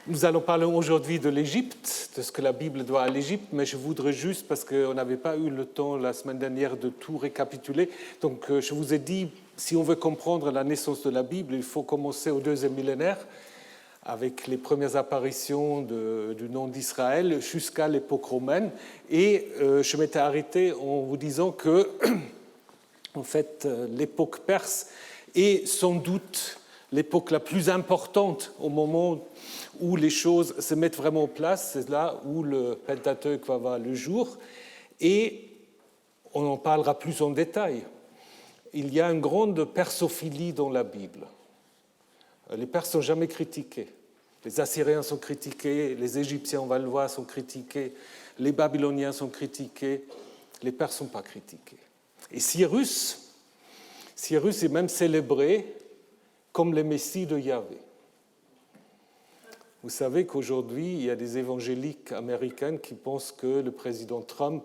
Nous allons parler aujourd'hui de l'Égypte, de ce que la Bible doit à l'Égypte, mais je voudrais juste, parce qu'on n'avait pas eu le temps la semaine dernière de tout récapituler, donc je vous ai dit, si on veut comprendre la naissance de la Bible, il faut commencer au deuxième millénaire, avec les premières apparitions du nom d'Israël jusqu'à l'époque romaine. Et je m'étais arrêté en vous disant que, en fait, l'époque perse est sans doute l'époque la plus importante au moment où les choses se mettent vraiment en place. C'est là où le Pentateuque va voir le jour. Et on en parlera plus en détail. Il y a une grande persophilie dans la Bible. Les Perses ne sont jamais critiqués. Les Assyriens sont critiqués, les Égyptiens, on va le voir, sont critiqués, les Babyloniens sont critiqués, les Perses ne sont pas critiqués. Et Cyrus est même célébré comme le Messie de Yahvé. Vous savez qu'aujourd'hui, il y a des évangéliques américains qui pensent que le président Trump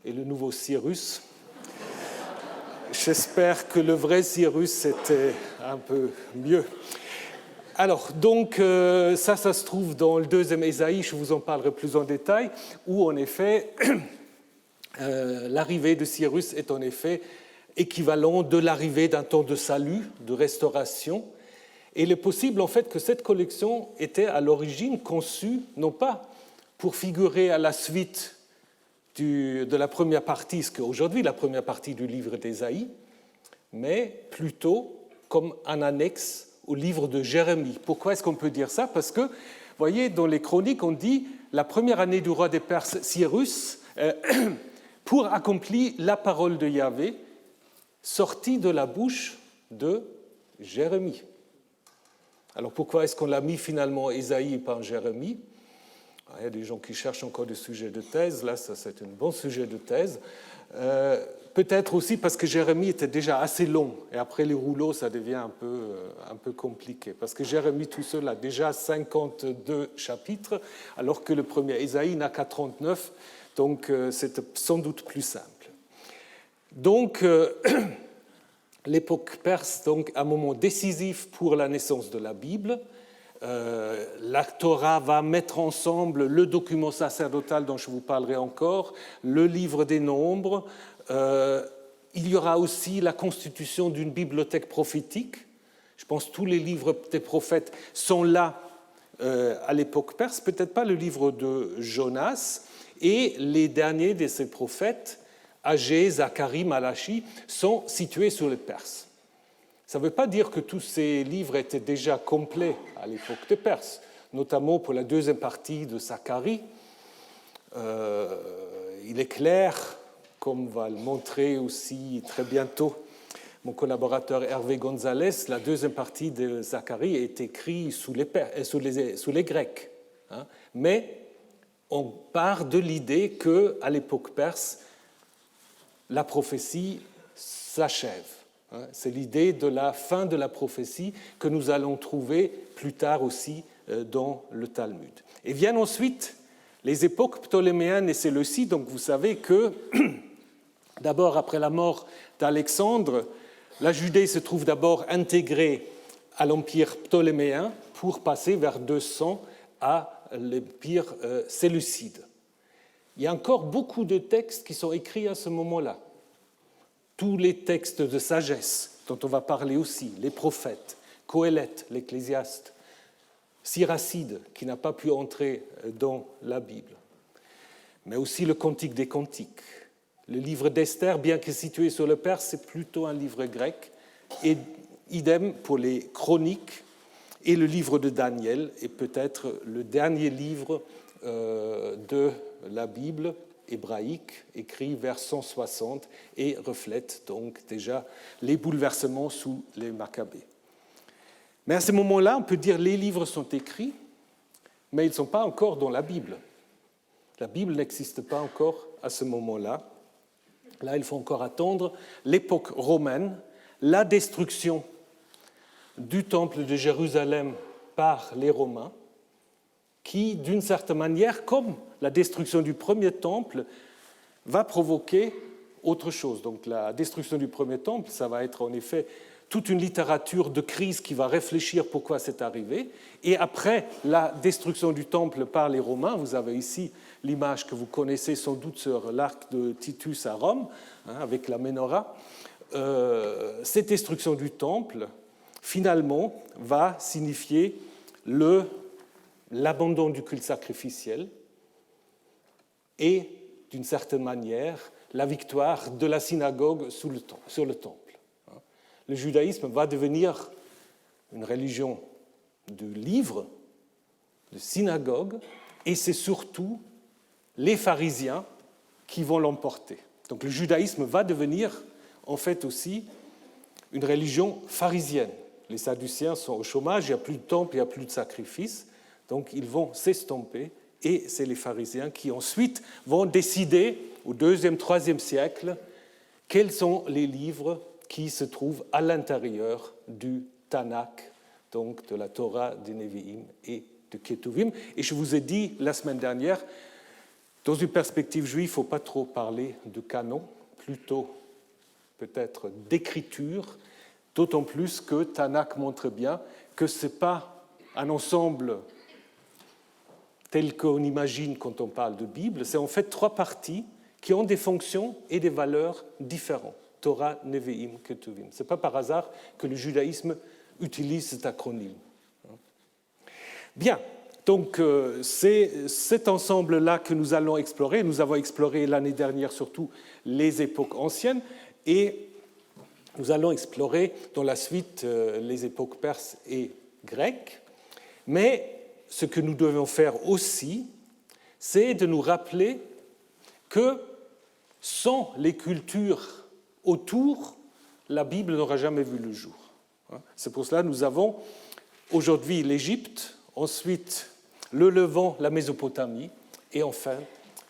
est le nouveau Cyrus. J'espère que le vrai Cyrus était un peu mieux. Alors, donc, ça se trouve dans le deuxième Ésaïe, je vous en parlerai plus en détail, où en effet, l'arrivée de Cyrus est en effet équivalent de l'arrivée d'un temps de salut, de restauration. Et il est possible en fait que cette collection était à l'origine conçue, non pas pour figurer à la suite de la première partie, ce qu'aujourd'hui la première partie du livre d'Ésaïe, mais plutôt comme un annexe au livre de Jérémie. Pourquoi est-ce qu'on peut dire ça? Parce que, vous voyez, dans les chroniques, on dit la première année du roi des Perses, Cyrus, pour accomplir la parole de Yahvé, sortie de la bouche de Jérémie. Alors pourquoi est-ce qu'on l'a mis finalement Ésaïe par Jérémie? Il y a des gens qui cherchent encore des sujets de thèse, là ça c'est un bon sujet de thèse. Peut-être aussi parce que Jérémie était déjà assez long, et après les rouleaux ça devient un peu compliqué, parce que Jérémie tout seul a déjà 52 chapitres, alors que le premier Ésaïe n'a qu'à 39, donc c'est sans doute plus simple. Donc, l'époque perse, donc, un moment décisif pour la naissance de la Bible. La Torah va mettre ensemble le document sacerdotal dont je vous parlerai encore, le livre des Nombres. Il y aura aussi la constitution d'une bibliothèque prophétique. Je pense que tous les livres des prophètes sont là à l'époque perse, peut-être pas le livre de Jonas, et les derniers de ces prophètes, Agé, Zacharie, Malachi, sont situés sur les Perses. Ça ne veut pas dire que tous ces livres étaient déjà complets à l'époque des Perses, notamment pour la deuxième partie de Zacharie. Il est clair, comme va le montrer aussi très bientôt mon collaborateur Hervé González, la deuxième partie de Zacharie est écrite sous les Grecs. Mais on part de l'idée qu'à l'époque perse, la prophétie s'achève. C'est l'idée de la fin de la prophétie que nous allons trouver plus tard aussi dans le Talmud. Et viennent ensuite les époques ptoléméennes et séleucides. Donc vous savez que, d'abord après la mort d'Alexandre, la Judée se trouve d'abord intégrée à l'empire ptoléméen pour passer vers 200 à l'empire séleucide. Il y a encore beaucoup de textes qui sont écrits à ce moment-là. Tous les textes de sagesse dont on va parler aussi, les prophètes, Coëlette, l'Ecclésiaste, Siracide, qui n'a pas pu entrer dans la Bible, mais aussi le Cantique des Cantiques. Le livre d'Esther, bien que situé sur le perse, c'est plutôt un livre grec, et idem pour les chroniques et le livre de Daniel, et peut-être le dernier livre de la Bible hébraïque, écrit vers 160, et reflète donc déjà les bouleversements sous les Maccabées. Mais à ce moment-là, on peut dire que les livres sont écrits, mais ils ne sont pas encore dans la Bible. La Bible n'existe pas encore à ce moment-là. Là, il faut encore attendre l'époque romaine, la destruction du temple de Jérusalem par les Romains, qui, d'une certaine manière, comme la destruction du premier temple, va provoquer autre chose. Donc la destruction du premier temple, ça va être en effet toute une littérature de crise qui va réfléchir pourquoi c'est arrivé. Et après la destruction du temple par les Romains, vous avez ici l'image que vous connaissez sans doute sur l'arc de Titus à Rome, avec la menorah. Cette destruction du temple, finalement, va signifier l'abandon du culte sacrificiel et, d'une certaine manière, la victoire de la synagogue sur le temple. Le judaïsme va devenir une religion de livres, de synagogue, et c'est surtout les pharisiens qui vont l'emporter. Donc le judaïsme va devenir en fait aussi une religion pharisienne. Les Sadducéens sont au chômage, il n'y a plus de temple, il n'y a plus de sacrifice, donc ils vont s'estomper, et c'est les pharisiens qui ensuite vont décider, au 2e, 3e siècle, quels sont les livres qui se trouvent à l'intérieur du Tanakh, donc de la Torah, des Nevi'im et de Ketuvim. Et je vous ai dit la semaine dernière, dans une perspective juive, il ne faut pas trop parler de canon, plutôt peut-être d'écriture, d'autant plus que Tanakh montre bien que ce n'est pas un ensemble tel qu'on imagine quand on parle de Bible, c'est en fait 3 parties qui ont des fonctions et des valeurs différentes. Torah, Nevi'im, Ketuvim. Ce n'est pas par hasard que le judaïsme utilise cet acronyme. Bien, donc c'est cet ensemble-là que nous allons explorer. Nous avons exploré l'année dernière surtout les époques anciennes et nous allons explorer dans la suite les époques perses et grecques. Mais ce que nous devons faire aussi, c'est de nous rappeler que sans les cultures autour, la Bible n'aura jamais vu le jour. C'est pour cela que nous avons aujourd'hui l'Égypte, ensuite le Levant, la Mésopotamie, et enfin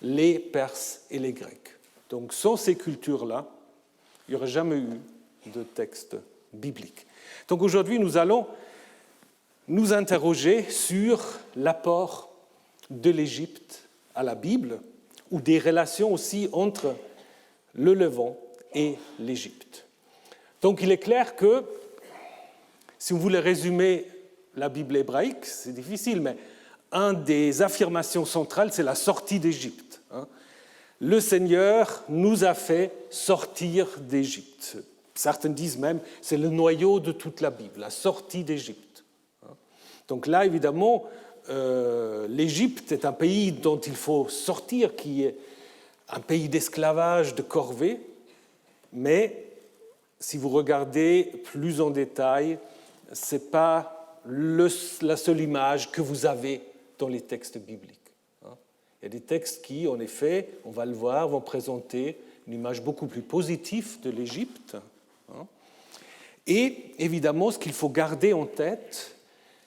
les Perses et les Grecs. Donc sans ces cultures-là, il n'y aurait jamais eu de texte biblique. Donc aujourd'hui, nous allons nous interroger sur l'apport de l'Égypte à la Bible, ou des relations aussi entre le Levant et l'Égypte. Donc il est clair que, si vous voulez résumer la Bible hébraïque, c'est difficile, mais une des affirmations centrales, c'est la sortie d'Égypte. Le Seigneur nous a fait sortir d'Égypte. Certains disent même que c'est le noyau de toute la Bible, la sortie d'Égypte. Donc là, évidemment, l'Égypte est un pays dont il faut sortir, qui est un pays d'esclavage, de corvée, mais si vous regardez plus en détail, ce n'est pas la seule image que vous avez dans les textes bibliques. Il y a des textes qui, en effet, on va le voir, vont présenter une image beaucoup plus positive de l'Égypte. Et évidemment, ce qu'il faut garder en tête,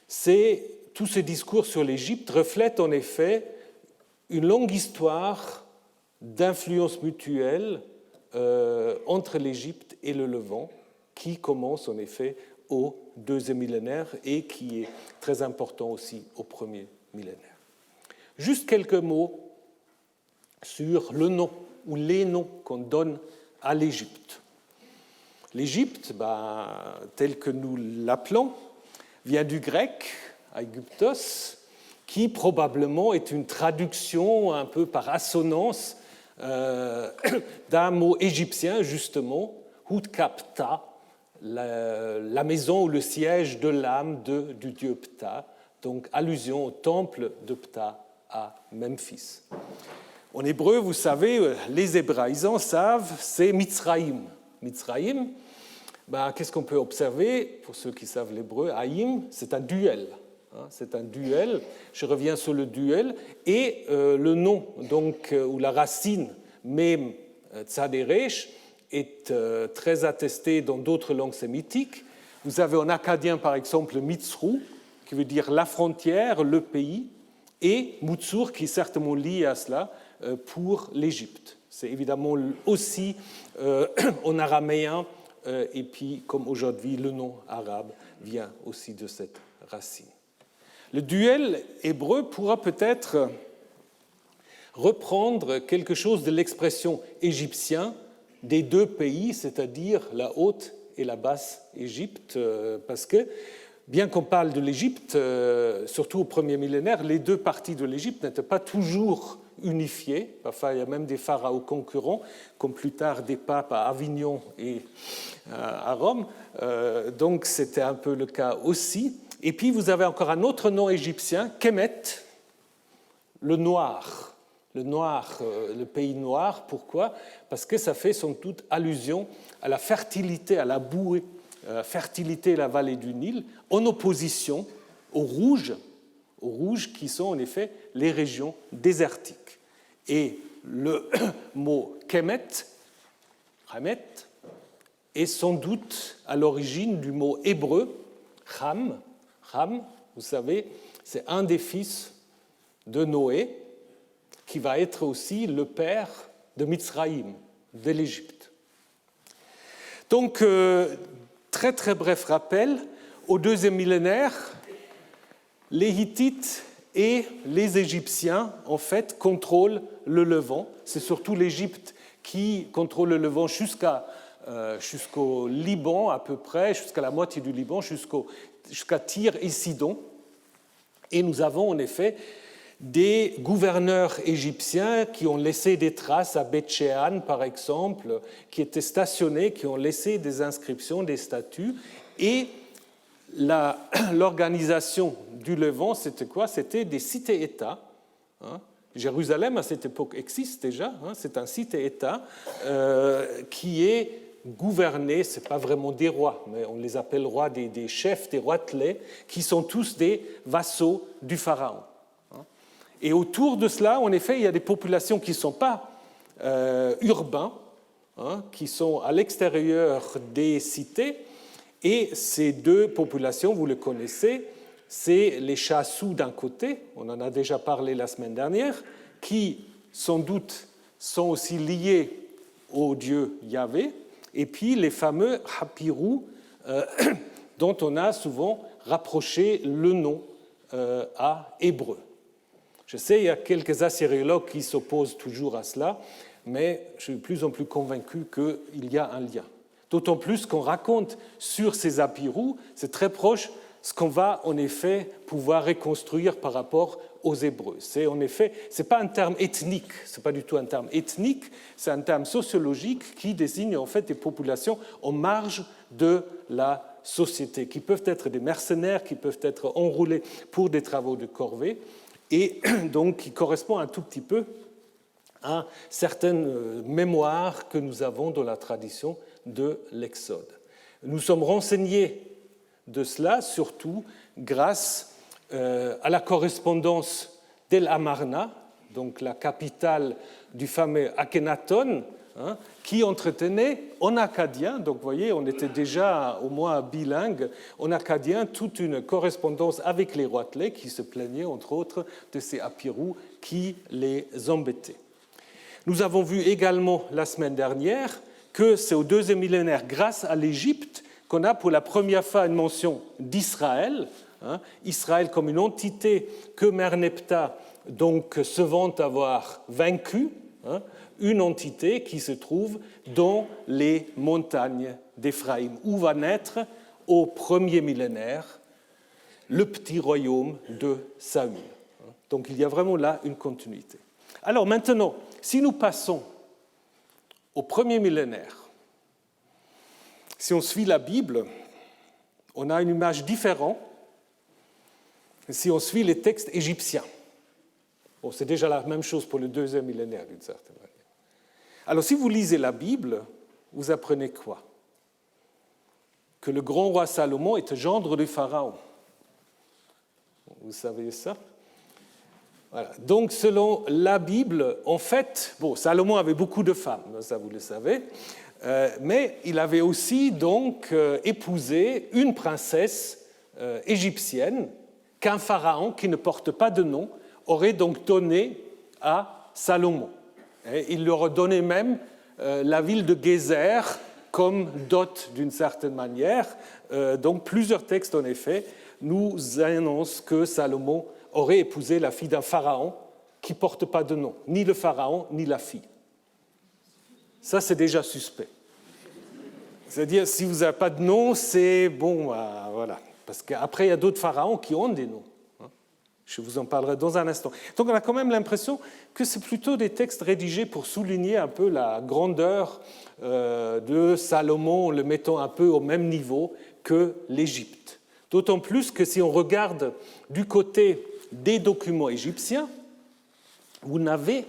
c'est tout ce discours sur l'Égypte reflète en effet une longue histoire d'influence mutuelle entre l'Égypte et le Levant, qui commence en effet au 2e millénaire et qui est très important aussi au 1er millénaire. Juste quelques mots sur le nom ou les noms qu'on donne à l'Égypte. L'Égypte, tel que nous l'appelons, vient du grec, Aegyptos, qui probablement est une traduction un peu par assonance d'un mot égyptien, justement, Hutkapta, la maison ou le siège de l'âme du dieu Ptah, donc allusion au temple de Ptah à Memphis. En hébreu, vous savez, les hébraïsants savent, c'est Mitzraïm. Mitzraïm, qu'est-ce qu'on peut observer? Pour ceux qui savent l'hébreu, Haïm, c'est un duel. C'est un duel, je reviens sur le duel, et le nom, donc, ou la racine, Mem Tzaderesh, est très attesté dans d'autres langues sémitiques. Vous avez en akkadien, par exemple, Mitzrou, qui veut dire la frontière, le pays, et Mutsur, qui est certainement lié à cela, pour l'Égypte. C'est évidemment aussi en araméen, et puis, comme aujourd'hui, le nom arabe vient aussi de cette racine. Le duel hébreu pourra peut-être reprendre quelque chose de l'expression égyptienne des deux pays, c'est-à-dire la Haute et la Basse-Égypte, parce que, bien qu'on parle de l'Égypte, surtout au premier millénaire, les deux parties de l'Égypte n'étaient pas toujours unifiées. Parfois, il y a même des pharaons concurrents, comme plus tard des papes à Avignon et à Rome. Donc, c'était un peu le cas aussi. Et puis, vous avez encore un autre nom égyptien, Kemet, le noir. Le noir, le pays noir, pourquoi? Parce que ça fait sans doute allusion à la fertilité, à la bouée, à la fertilité de la vallée du Nil, en opposition aux rouges qui sont en effet les régions désertiques. Et le mot Kemet, Hamet, est sans doute à l'origine du mot hébreu Ham. Ham, vous savez, c'est un des fils de Noé, qui va être aussi le père de Mitzraïm, de l'Égypte. Donc, très très bref rappel, au deuxième millénaire, les Hittites et les Égyptiens, en fait, contrôlent le Levant. C'est surtout l'Égypte qui contrôle le Levant jusqu'au Liban à peu près, jusqu'à la moitié du Liban, jusqu'à Tyr et Sidon. Et nous avons en effet des gouverneurs égyptiens qui ont laissé des traces à Beth-Shean, par exemple, qui étaient stationnés, qui ont laissé des inscriptions, des statues. Et l'organisation du Levant, c'était quoi? C'était des cités-États. Jérusalem, à cette époque, existe déjà. C'est un cité-État qui est gouverné, ce n'est pas vraiment des rois, mais on les appelle rois, des chefs, des roitelets, qui sont tous des vassaux du pharaon. Et autour de cela, en effet, il y a des populations qui ne sont pas urbaines, qui sont à l'extérieur des cités. Et ces deux populations, vous le connaissez, c'est les Chassous d'un côté, on en a déjà parlé la semaine dernière, qui sans doute sont aussi liés au dieu Yahvé, et puis les fameux Hapirou, dont on a souvent rapproché le nom à hébreu. Je sais, il y a quelques assyriologues qui s'opposent toujours à cela, mais je suis de plus en plus convaincu qu'il y a un lien. D'autant plus qu'on raconte sur ces Apirous, c'est très proche ce qu'on va en effet pouvoir reconstruire par rapport aux Hébreux. C'est en effet, ce n'est pas un terme ethnique, ce n'est pas du tout un terme ethnique, c'est un terme sociologique qui désigne en fait des populations en marge de la société, qui peuvent être des mercenaires, qui peuvent être enrôlés pour des travaux de corvée, et donc qui correspond un tout petit peu à certaines mémoires que nous avons dans la tradition de l'Exode. Nous sommes renseignés de cela, surtout grâce à la correspondance d'El Amarna, donc la capitale du fameux Akhenaton, qui entretenait en akkadien, donc vous voyez, on était déjà au moins bilingue, en akkadien, toute une correspondance avec les roitelets qui se plaignaient, entre autres, de ces Apirous qui les embêtaient. Nous avons vu également la semaine dernière que c'est au deuxième millénaire, grâce à l'Égypte, qu'on a pour la première fois une mention d'Israël, Israël comme une entité que Merneptah donc, se vante avoir vaincue, une entité qui se trouve dans les montagnes d'Éphraïm, où va naître au premier millénaire le petit royaume de Saül. Donc il y a vraiment là une continuité. Alors maintenant, si nous passons au premier millénaire, si on suit la Bible, on a une image différente si on suit les textes égyptiens. Bon, c'est déjà la même chose pour le deuxième millénaire, d'une certaine manière. Alors, si vous lisez la Bible, vous apprenez quoi? Que le grand roi Salomon était gendre du Pharaon. Vous savez ça? Voilà. Donc, selon la Bible, en fait, bon, Salomon avait beaucoup de femmes, ça vous le savez, mais il avait aussi donc épousé une princesse égyptienne qu'un pharaon qui ne porte pas de nom aurait donc donné à Salomon. Et il leur a donné même la ville de Gézer comme dot d'une certaine manière. Donc plusieurs textes, en effet, nous annoncent que Salomon aurait épousé la fille d'un pharaon qui ne porte pas de nom, ni le pharaon, ni la fille. Ça, c'est déjà suspect. C'est-à-dire, si vous n'avez pas de nom, c'est bon, voilà. Parce qu'après, il y a d'autres pharaons qui ont des noms. Je vous en parlerai dans un instant. Donc, on a quand même l'impression que c'est plutôt des textes rédigés pour souligner un peu la grandeur de Salomon, en le mettant un peu au même niveau que l'Égypte. D'autant plus que si on regarde du côté des documents égyptiens, vous n'avez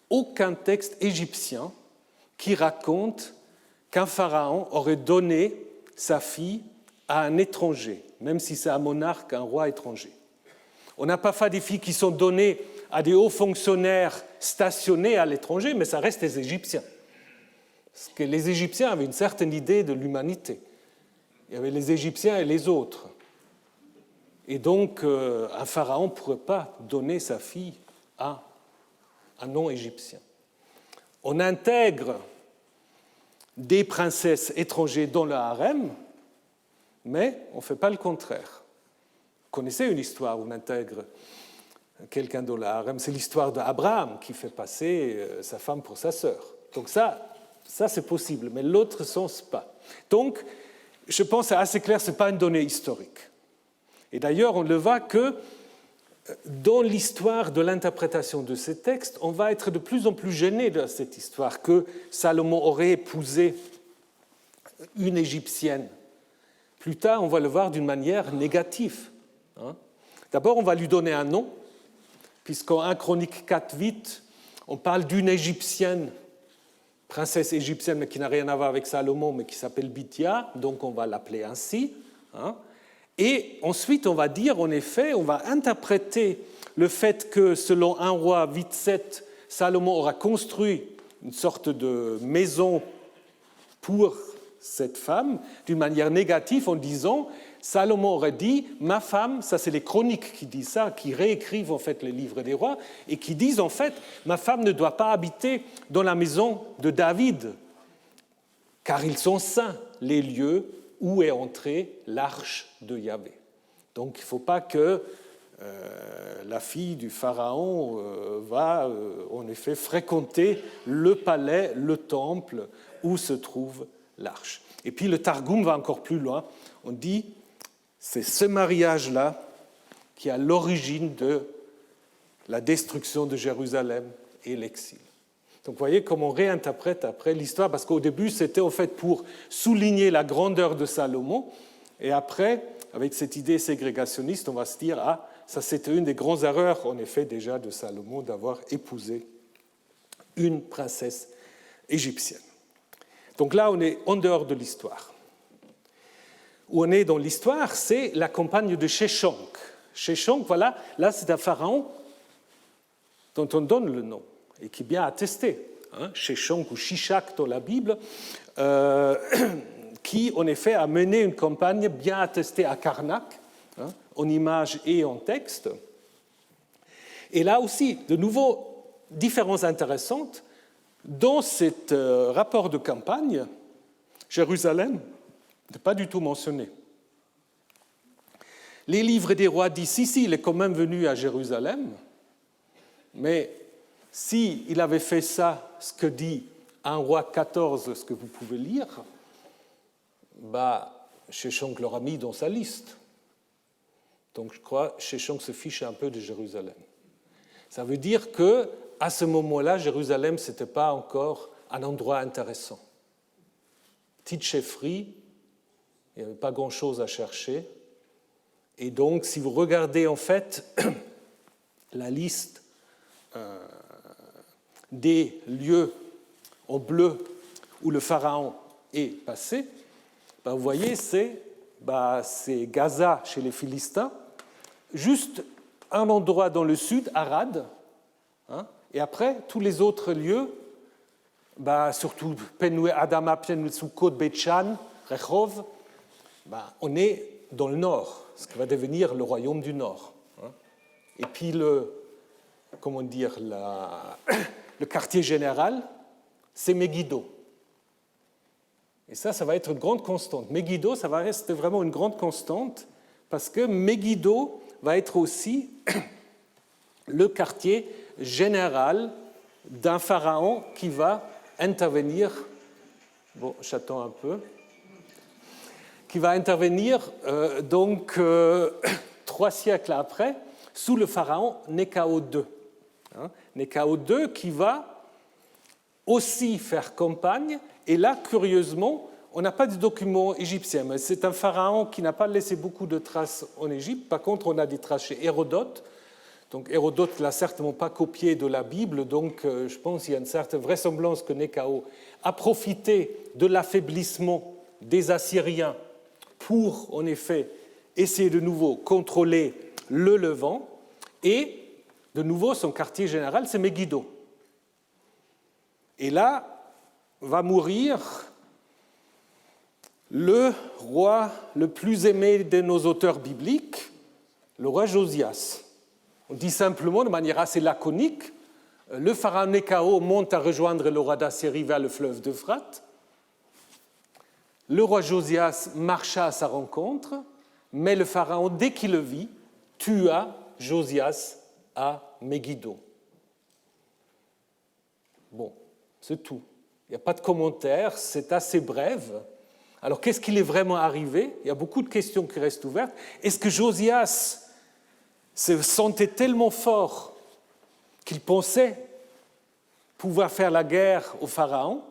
aucun texte égyptien qui raconte qu'un pharaon aurait donné sa fille à un étranger, même si c'est un monarque, un roi étranger. On n'a pas fait des filles qui sont données à des hauts fonctionnaires stationnés à l'étranger, mais ça reste les Égyptiens. Parce que les Égyptiens avaient une certaine idée de l'humanité. Il y avait les Égyptiens et les autres. Et donc, un pharaon ne pourrait pas donner sa fille à un non-égyptien. On intègre des princesses étrangères dans le harem, mais on ne fait pas le contraire. Vous connaissez une histoire où on intègre quelqu'un dans le harem, c'est l'histoire d'Abraham qui fait passer sa femme pour sa sœur. Donc ça c'est possible, mais l'autre sens pas. Donc, je pense que c'est assez clair, ce n'est pas une donnée historique. Et d'ailleurs, on le voit que dans l'histoire de l'interprétation de ces textes, on va être de plus en plus gêné de cette histoire que Salomon aurait épousé une Égyptienne. Plus tard, on va le voir d'une manière négative. D'abord, on va lui donner un nom, puisqu'en 1 Chronique 4:8, on parle d'une Égyptienne, princesse égyptienne, mais qui n'a rien à voir avec Salomon, mais qui s'appelle Bithia, donc on va l'appeler ainsi. Et ensuite, on va dire, en effet, on va interpréter le fait que, selon 1 Roi 8:7, Salomon aura construit une sorte de maison pour cette femme, d'une manière négative, en disant, Salomon aurait dit, ma femme, ça c'est les chroniques qui disent ça, qui réécrivent en fait les livres des rois, et qui disent en fait, ma femme ne doit pas habiter dans la maison de David, car ils sont saints, les lieux où est entrée l'arche de Yahvé. Donc il ne faut pas que la fille du pharaon va en effet fréquenter le palais, le temple où se trouve l'arche. Et puis le Targum va encore plus loin. On dit, c'est ce mariage-là qui est à l'origine de la destruction de Jérusalem et l'exil. Donc vous voyez comment on réinterprète après l'histoire, parce qu'au début, c'était en fait pour souligner la grandeur de Salomon, et après, avec cette idée ségrégationniste, on va se dire, ah, ça c'était une des grandes erreurs, en effet, déjà de Salomon, d'avoir épousé une princesse égyptienne. Donc là, on est en dehors de l'histoire. Où on est dans l'histoire, c'est la campagne de Sheshonq. Sheshonq, voilà, là c'est un pharaon dont on donne le nom, et qui est bien attesté, Sheshonq ou Shishak dans la Bible, qui en effet a mené une campagne bien attestée à Karnak, en images et en texte. Et là aussi, de nouveau, différences intéressantes. Dans ce rapport de campagne, Jérusalem n'est pas du tout mentionné. Les livres des rois disent, si, il est quand même venu à Jérusalem, mais s'il avait fait ça, ce que dit 1 Roi 14, ce que vous pouvez lire, Sheshonq l'aura mis dans sa liste. Donc je crois que Sheshonq se fiche un peu de Jérusalem. Ça veut dire qu'à ce moment-là, Jérusalem, ce n'était pas encore un endroit intéressant. Petite chefferie, il n'y avait pas grand-chose à chercher. Et donc, si vous regardez en fait la liste des lieux en bleu où le pharaon est passé, vous voyez, c'est Gaza chez les Philistins, juste un endroit dans le sud, Arad, et après, tous les autres lieux, surtout Penoué, Adama, Penoué-Soukot, Betchan, Rechov, on est dans le nord, ce qui va devenir le royaume du nord. Et puis le quartier général, c'est Megiddo. Et ça va être une grande constante. Megiddo, ça va rester vraiment une grande constante, parce que Megiddo va être aussi le quartier général d'un pharaon qui va intervenir. Bon, j'attends un peu. qui va intervenir 3 siècles après, sous le pharaon Néchao II. Néchao II qui va aussi faire campagne, et là, curieusement, on n'a pas de documents égyptiens, mais c'est un pharaon qui n'a pas laissé beaucoup de traces en Égypte. Par contre, on a des traces chez Hérodote. Donc Hérodote ne l'a certainement pas copié de la Bible, donc je pense qu'il y a une certaine vraisemblance que Néchao a profité de l'affaiblissement des Assyriens pour, en effet, essayer de nouveau contrôler le Levant. Et, de nouveau, son quartier général, c'est Megiddo. Et là, va mourir le roi le plus aimé de nos auteurs bibliques, le roi Josias. On dit simplement, de manière assez laconique, le pharaon Néchao monte à rejoindre le roi d'Assyrie vers le fleuve d'Euphrate. Le roi Josias marcha à sa rencontre, mais le pharaon, dès qu'il le vit, tua Josias à Megiddo. Bon, c'est tout. Il n'y a pas de commentaire, c'est assez bref. Alors, qu'est-ce qu'il est vraiment arrivé? Il y a beaucoup de questions qui restent ouvertes. Est-ce que Josias se sentait tellement fort qu'il pensait pouvoir faire la guerre au pharaon?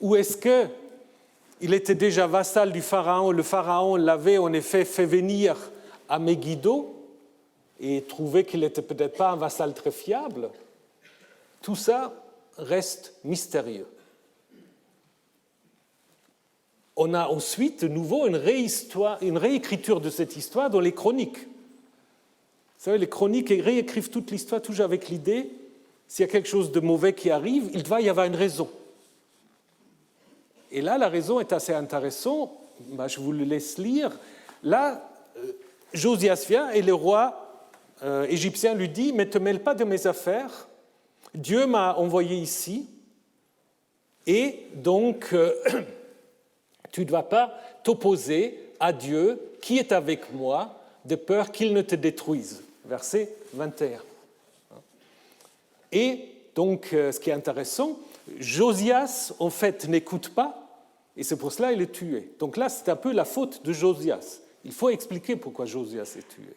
Ou est-ce qu'il était déjà vassal du pharaon? Le pharaon l'avait en effet fait venir à Megiddo et trouvait qu'il n'était peut-être pas un vassal très fiable. Tout ça reste mystérieux. On a ensuite de nouveau une réécriture de cette histoire dans les chroniques. Vous savez, les chroniques réécrivent toute l'histoire toujours avec l'idée, s'il y a quelque chose de mauvais qui arrive, il doit y avoir une raison. Et là, la raison est assez intéressante. Je vous le laisse lire. Là, Josias vient et le roi égyptien lui dit « Mais ne te mêle pas de mes affaires. Dieu m'a envoyé ici et donc tu ne dois pas t'opposer à Dieu qui est avec moi de peur qu'il ne te détruise. » Verset 21. Et donc, ce qui est intéressant, Josias, en fait, n'écoute pas, et c'est pour cela qu'il est tué. Donc là, c'est un peu la faute de Josias. Il faut expliquer pourquoi Josias est tué.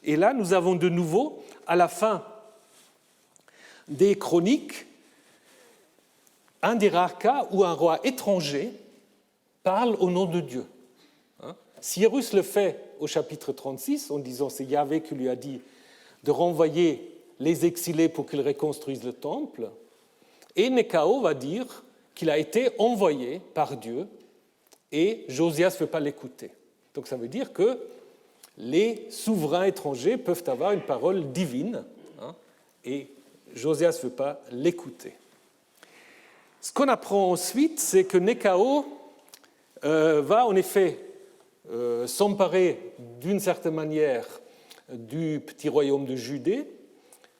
Et là, nous avons de nouveau, à la fin des chroniques, un des rares cas où un roi étranger parle au nom de Dieu. Cyrus le fait au chapitre 36, en disant c'est Yahvé qui lui a dit de renvoyer les exilés pour qu'ils reconstruisent le temple. Et Néchao va dire qu'il a été envoyé par Dieu et Josias ne veut pas l'écouter. Donc ça veut dire que les souverains étrangers peuvent avoir une parole divine et Josias ne veut pas l'écouter. Ce qu'on apprend ensuite, c'est que Néchao va en effet s'emparer d'une certaine manière du petit royaume de Judée,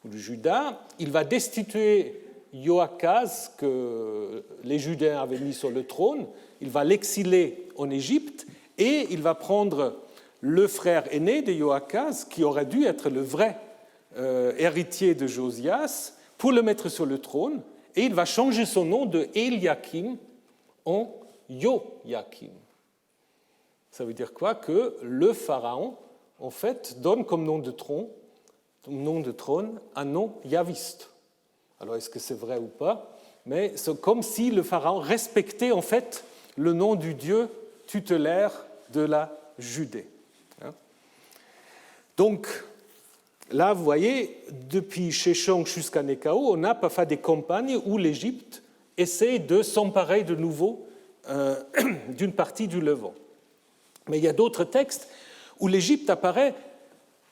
ou de Juda. Il va destituer Joachaz, que les Judéens avaient mis sur le trône. Il va l'exiler en Égypte et il va prendre le frère aîné de Joachaz, qui aurait dû être le vrai héritier de Josias, pour le mettre sur le trône. Et il va changer son nom de Eliakim en Joachim. Ça veut dire quoi? Que le pharaon, en fait, donne comme nom de trône un nom yaviste. Alors, est-ce que c'est vrai ou pas? Mais c'est comme si le pharaon respectait, en fait, le nom du dieu tutélaire de la Judée. Donc, là, vous voyez, depuis Sheshonq jusqu'à Néchao, on a parfois des campagnes où l'Égypte essaie de s'emparer de nouveau d'une partie du Levant. Mais il y a d'autres textes où l'Égypte apparaît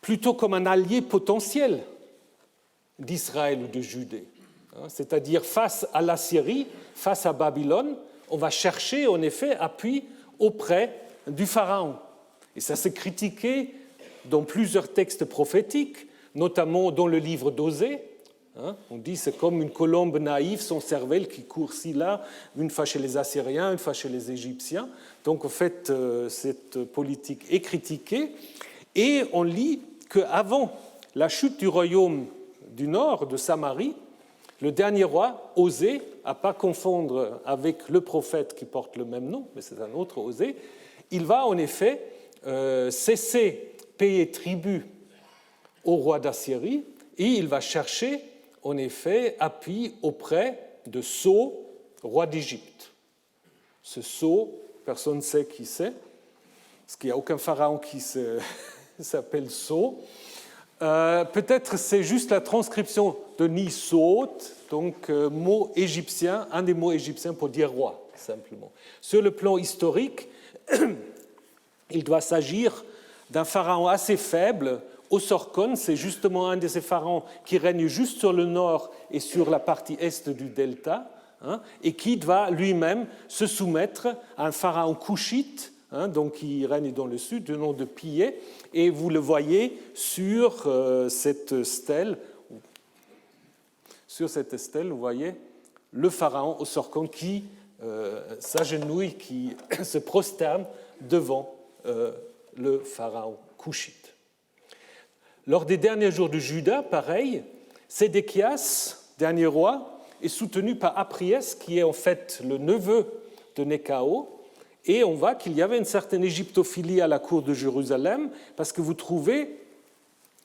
plutôt comme un allié potentiel d'Israël ou de Judée. C'est-à-dire face à l'Assyrie, face à Babylone, on va chercher en effet appui auprès du Pharaon. Et ça s'est critiqué dans plusieurs textes prophétiques, notamment dans le livre d'Osée. On dit c'est comme une colombe naïve, sans cervelle, qui court ci là, une fois chez les Assyriens, une fois chez les Égyptiens. Donc en fait, cette politique est critiquée. Et on lit qu'avant la chute du royaume du nord, de Samarie, le dernier roi, Osée, à ne pas confondre avec le prophète qui porte le même nom, mais c'est un autre Osée, il va en effet cesser payer tribut au roi d'Assyrie et il va chercher en effet appui auprès de So, roi d'Égypte. Ce So, personne ne sait qui c'est, parce qu'il n'y a aucun pharaon qui s'appelle So. Peut-être c'est juste la transcription de Nisot, donc mot égyptien, un des mots égyptiens pour dire roi, simplement. Sur le plan historique, il doit s'agir d'un pharaon assez faible. Osorkon, c'est justement un de ces pharaons qui règne juste sur le nord et sur la partie est du delta, et qui va lui-même se soumettre à un pharaon couchite, donc qui règne dans le sud, du nom de Pillé, et vous le voyez sur cette stèle. Sur cette stèle, vous voyez le pharaon Osorkon qui s'agenouille, qui se prosterne devant le pharaon couchite. Lors des derniers jours de Juda, pareil, Sédéchias, dernier roi, est soutenu par Apriès, qui est en fait le neveu de Néchao, et on voit qu'il y avait une certaine égyptophilie à la cour de Jérusalem, parce que vous trouvez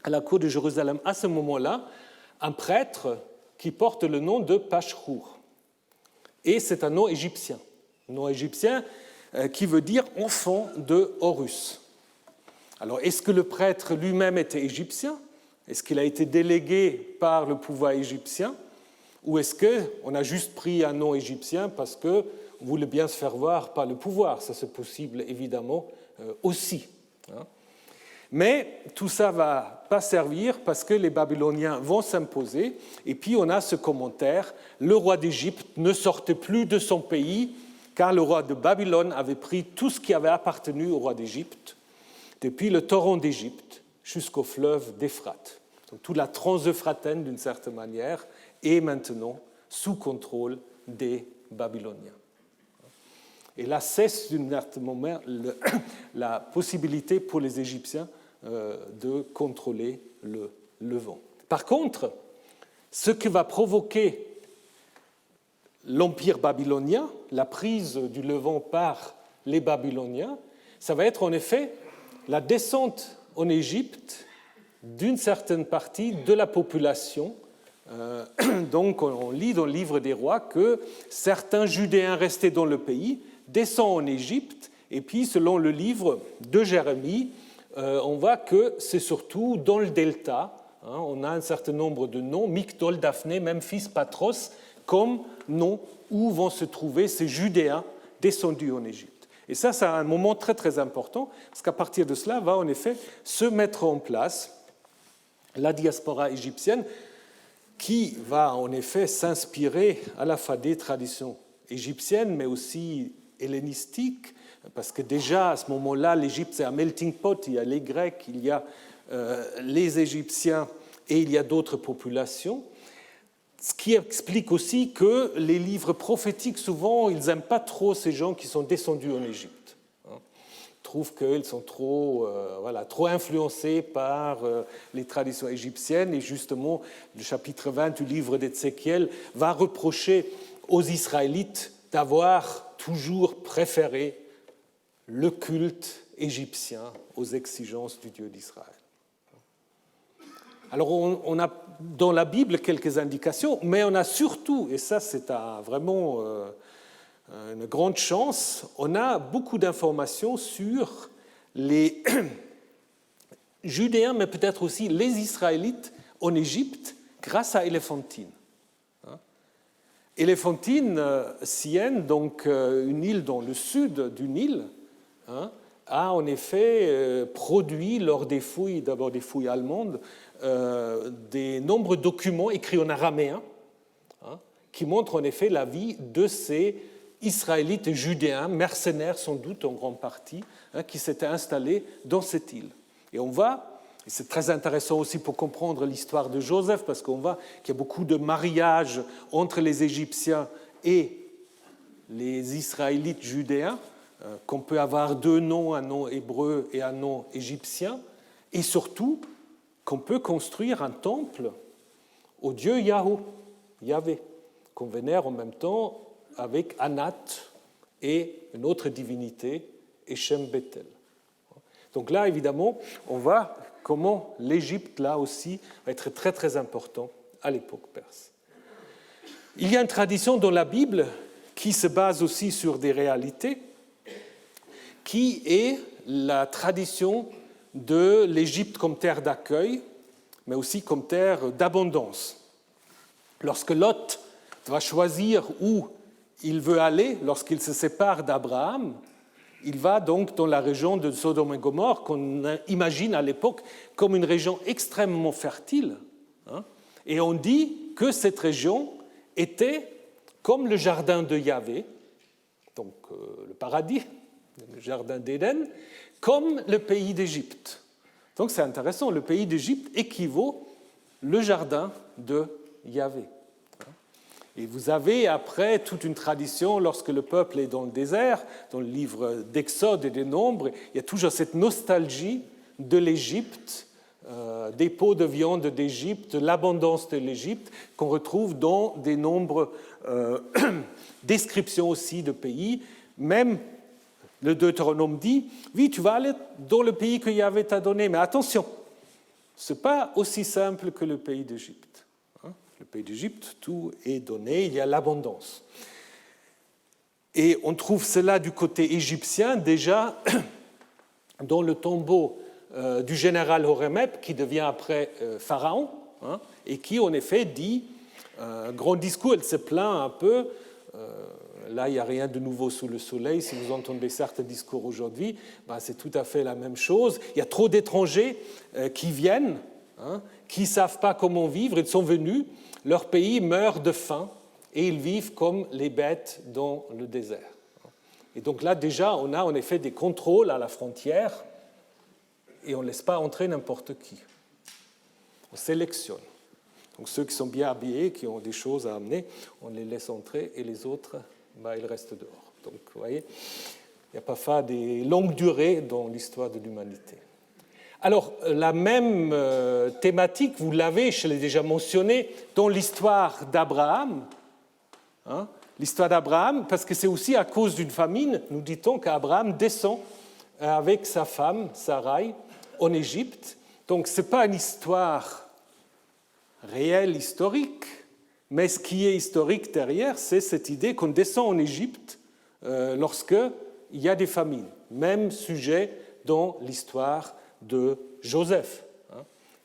à la cour de Jérusalem, à ce moment-là, un prêtre qui porte le nom de Pachrour. Et c'est un nom égyptien qui veut dire « enfant de Horus ». Alors, est-ce que le prêtre lui-même était égyptien? Est-ce qu'il a été délégué par le pouvoir égyptien? Ou est-ce qu'on a juste pris un nom égyptien parce qu'on voulait bien se faire voir par le pouvoir? Ça, c'est possible, évidemment, aussi. Mais tout ça ne va pas servir parce que les Babyloniens vont s'imposer. Et puis, on a ce commentaire, le roi d'Égypte ne sortait plus de son pays car le roi de Babylone avait pris tout ce qui avait appartenu au roi d'Égypte, depuis le torrent d'Égypte jusqu'au fleuve d'Euphrate. Donc, toute la Transeuphrataine, d'une certaine manière, est maintenant sous contrôle des Babyloniens. Et là cesse d'une certaine manière la possibilité pour les Égyptiens de contrôler le Levant. Par contre, ce que va provoquer l'empire babylonien, la prise du Levant par les Babyloniens, ça va être en effet la descente en Égypte d'une certaine partie de la population. Donc on lit dans le livre des rois que certains Judéens restés dans le pays descendent en Égypte, et puis selon le livre de Jérémie, on voit que c'est surtout dans le delta, on a un certain nombre de noms, Migdol, Daphné, Memphis, Patros, comme noms où vont se trouver ces Judéens descendus en Égypte. Et ça, c'est un moment très très important, parce qu'à partir de cela va en effet se mettre en place la diaspora égyptienne, qui va en effet s'inspirer à la fois des traditions égyptiennes, mais aussi hellénistiques, parce que déjà à ce moment-là, l'Égypte c'est un melting pot, il y a les Grecs, il y a les Égyptiens et il y a d'autres populations. Ce qui explique aussi que les livres prophétiques, souvent, ils n'aiment pas trop ces gens qui sont descendus en Égypte. Ils trouvent qu'ils sont trop influencés par les traditions égyptiennes. Et justement, le chapitre 20 du livre d'Ézéchiel va reprocher aux Israélites d'avoir toujours préféré le culte égyptien aux exigences du Dieu d'Israël. Alors, on a dans la Bible quelques indications, mais on a surtout, et ça c'est vraiment une grande chance, on a beaucoup d'informations sur les Judéens, mais peut-être aussi les Israélites en Égypte, grâce à Éléphantine. Éléphantine, Syène, donc une île dans le sud du Nil, a en effet produit lors des fouilles, d'abord des fouilles allemandes, des nombreux documents écrits en araméen qui montrent en effet la vie de ces Israélites et Judéens, mercenaires sans doute en grande partie, qui s'étaient installés dans cette île. Et on voit, et c'est très intéressant aussi pour comprendre l'histoire de Joseph, parce qu'on voit qu'il y a beaucoup de mariages entre les Égyptiens et les Israélites judéens, qu'on peut avoir deux noms, un nom hébreu et un nom égyptien, et surtout qu'on peut construire un temple au dieu Yahvé, qu'on vénère en même temps avec Anat et une autre divinité et Shem Bethel. Donc là, évidemment, on voit comment l'Égypte, là aussi, va être très très important à l'époque perse. Il y a une tradition dans la Bible qui se base aussi sur des réalités, qui est la tradition de l'Égypte comme terre d'accueil, mais aussi comme terre d'abondance. Lorsque Lot va choisir où il veut aller, lorsqu'il se sépare d'Abraham, il va donc dans la région de Sodome et Gomorrhe, qu'on imagine à l'époque comme une région extrêmement fertile. Et on dit que cette région était comme le jardin de Yahvé, donc le paradis, le jardin d'Éden, comme le pays d'Égypte. Donc c'est intéressant, le pays d'Égypte équivaut le jardin de Yahvé. Et vous avez après toute une tradition, lorsque le peuple est dans le désert, dans le livre d'Exode et des Nombres, il y a toujours cette nostalgie de l'Égypte, des pots de viande d'Égypte, l'abondance de l'Égypte, qu'on retrouve dans des nombreuses descriptions aussi de pays. Même le Deutéronome dit, oui, tu vas aller dans le pays que Yahvé t'a donné, mais attention, ce n'est pas aussi simple que le pays d'Égypte. Le pays d'Égypte, tout est donné, il y a l'abondance. Et on trouve cela du côté égyptien déjà dans le tombeau du général Horemheb, qui devient après pharaon, et qui en effet dit un grand discours, elle se plaint un peu, là il n'y a rien de nouveau sous le soleil, si vous entendez certains discours aujourd'hui, c'est tout à fait la même chose, il y a trop d'étrangers qui viennent, qui ne savent pas comment vivre, ils sont venus, leur pays meurt de faim et ils vivent comme les bêtes dans le désert. Et donc là, déjà, on a en effet des contrôles à la frontière et on ne laisse pas entrer n'importe qui. On sélectionne. Donc ceux qui sont bien habillés, qui ont des choses à amener, on les laisse entrer et les autres, ils restent dehors. Donc vous voyez, il n'y a pas des longues durées dans l'histoire de l'humanité. Alors, la même thématique, vous l'avez, je l'ai déjà mentionné, dans l'histoire d'Abraham. L'histoire d'Abraham, parce que c'est aussi à cause d'une famine, nous dit-on qu'Abraham descend avec sa femme, Sarai, en Égypte. Donc, ce n'est pas une histoire réelle, historique, mais ce qui est historique derrière, c'est cette idée qu'on descend en Égypte lorsqu'il y a des famines. Même sujet dans l'histoire de Joseph.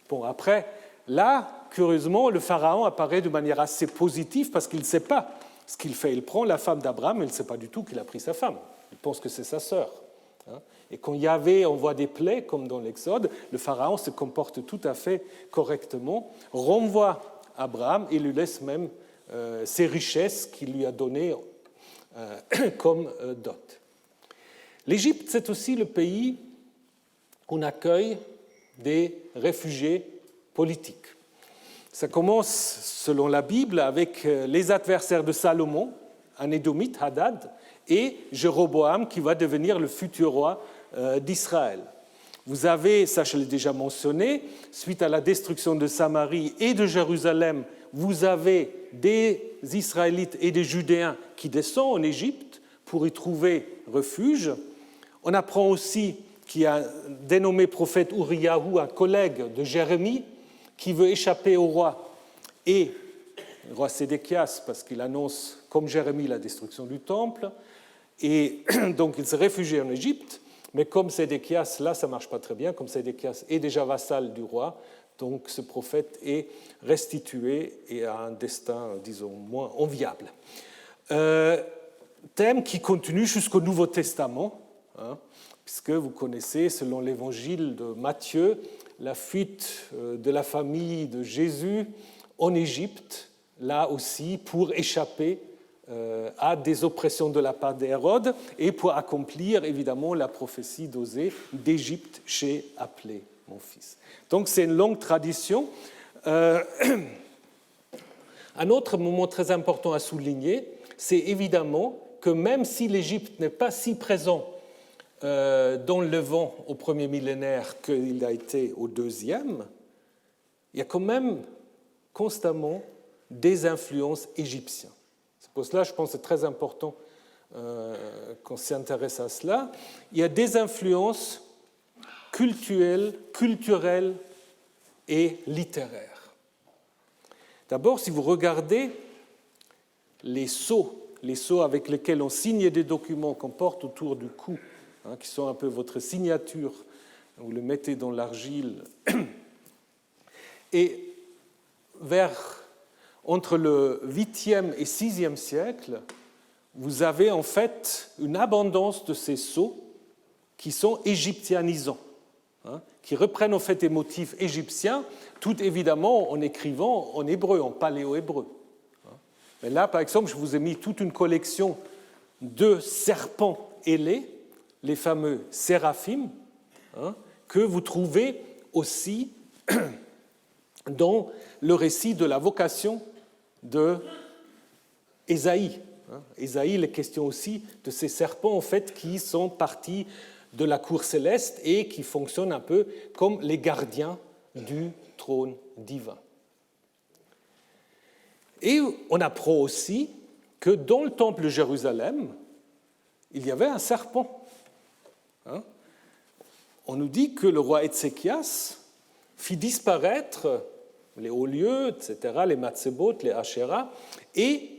Bon, après, là, curieusement, le pharaon apparaît de manière assez positive parce qu'il ne sait pas ce qu'il fait. Il prend la femme d'Abraham, mais il ne sait pas du tout qu'il a pris sa femme. Il pense que c'est sa sœur. Et quand Yahvé envoie des plaies, comme dans l'Exode, le pharaon se comporte tout à fait correctement, renvoie Abraham et lui laisse même ses richesses qu'il lui a données comme dot. L'Égypte, c'est aussi le pays on accueille des réfugiés politiques. Ça commence, selon la Bible, avec les adversaires de Salomon, un Édomite, Hadad, et Jéroboam, qui va devenir le futur roi d'Israël. Vous avez, ça je l'ai déjà mentionné, suite à la destruction de Samarie et de Jérusalem, vous avez des Israélites et des Judéens qui descendent en Égypte pour y trouver refuge. On apprend aussi qui a dénommé prophète Uriyahu, un collègue de Jérémie, qui veut échapper au roi, et le roi Sédéchias, parce qu'il annonce, comme Jérémie, la destruction du temple, et donc il se réfugie en Égypte, mais comme Sédéchias, là ça ne marche pas très bien, comme Sédéchias est déjà vassal du roi, donc ce prophète est restitué et a un destin, disons, moins enviable. Thème qui continue jusqu'au Nouveau Testament, puisque vous connaissez, selon l'évangile de Matthieu, la fuite de la famille de Jésus en Égypte, là aussi pour échapper à des oppressions de la part d'Hérode et pour accomplir évidemment la prophétie d'Osée d'Égypte, j'ai appelé mon fils. Donc c'est une longue tradition. Un autre moment très important à souligner, c'est évidemment que même si l'Égypte n'est pas si présente dans le Levant au premier millénaire qu'il a été au deuxième, il y a quand même constamment des influences égyptiennes. C'est pour cela, je pense, que c'est très important qu'on s'intéresse à cela. Il y a des influences culturelles et littéraires. D'abord, si vous regardez les sceaux avec lesquels on signe des documents qu'on porte autour du cou, qui sont un peu votre signature, vous le mettez dans l'argile, et entre le 8e et 6e siècle, vous avez en fait une abondance de ces sceaux qui sont égyptianisants, qui reprennent en fait des motifs égyptiens, tout évidemment en écrivant en hébreu, en paléo-hébreu. Mais là, par exemple, je vous ai mis toute une collection de serpents ailés, les fameux séraphim, que vous trouvez aussi dans le récit de la vocation d'Ésaïe. Ésaïe, il est question aussi de ces serpents en fait, qui sont partis de la cour céleste et qui fonctionnent un peu comme les gardiens du trône divin. Et on apprend aussi que dans le temple de Jérusalem, il y avait un serpent. On nous dit que le roi Ézéchias fit disparaître les hauts lieux, etc., les matzebot, les Asherah, et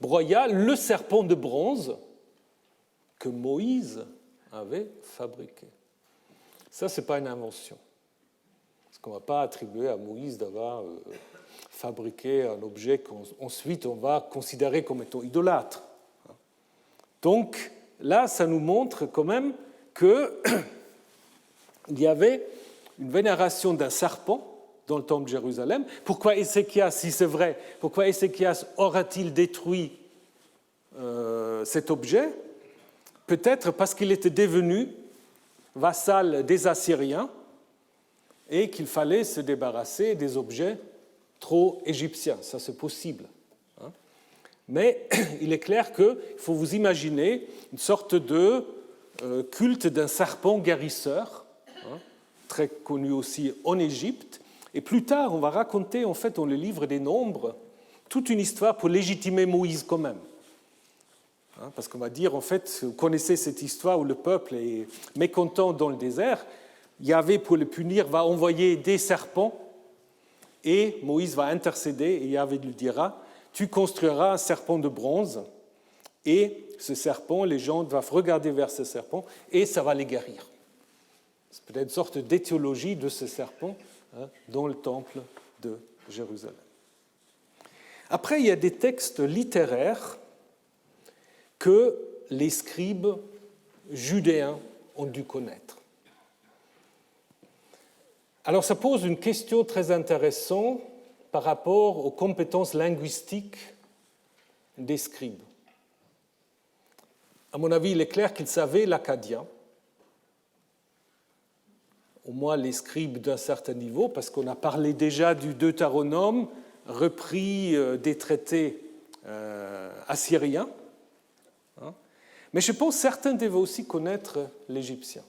broya le serpent de bronze que Moïse avait fabriqué. Ça, ce n'est pas une invention. Parce qu'on ne va pas attribuer à Moïse d'avoir fabriqué un objet qu'ensuite on va considérer comme étant idolâtre. Donc là, ça nous montre quand même qu'il y avait une vénération d'un serpent dans le temple de Jérusalem. Pourquoi Ézéchias, si c'est vrai, pourquoi Ézéchias aura-t-il détruit cet objet? Peut-être parce qu'il était devenu vassal des Assyriens et qu'il fallait se débarrasser des objets trop égyptiens. Ça, c'est possible. Mais il est clair qu'il faut vous imaginer une sorte de culte d'un serpent guérisseur, très connu aussi en Égypte. Et plus tard, on va raconter, en fait, dans le livre des Nombres, toute une histoire pour légitimer Moïse quand même. Parce qu'on va dire, en fait, vous connaissez cette histoire où le peuple est mécontent dans le désert. Yahvé, pour le punir, va envoyer des serpents et Moïse va intercéder et Yahvé lui dira « Tu construiras un serpent de bronze et ce serpent, les gens doivent regarder vers ce serpent et ça va les guérir. » C'est peut-être une sorte d'étiologie de ce serpent dans le temple de Jérusalem. Après, il y a des textes littéraires que les scribes judéens ont dû connaître. Alors, ça pose une question très intéressante par rapport aux compétences linguistiques des scribes. À mon avis, il est clair qu'ils savaient l'akkadien, au moins les scribes d'un certain niveau, parce qu'on a parlé déjà du Deutéronome, repris des traités assyriens. Mais je pense que certains devaient aussi connaître l'égyptien.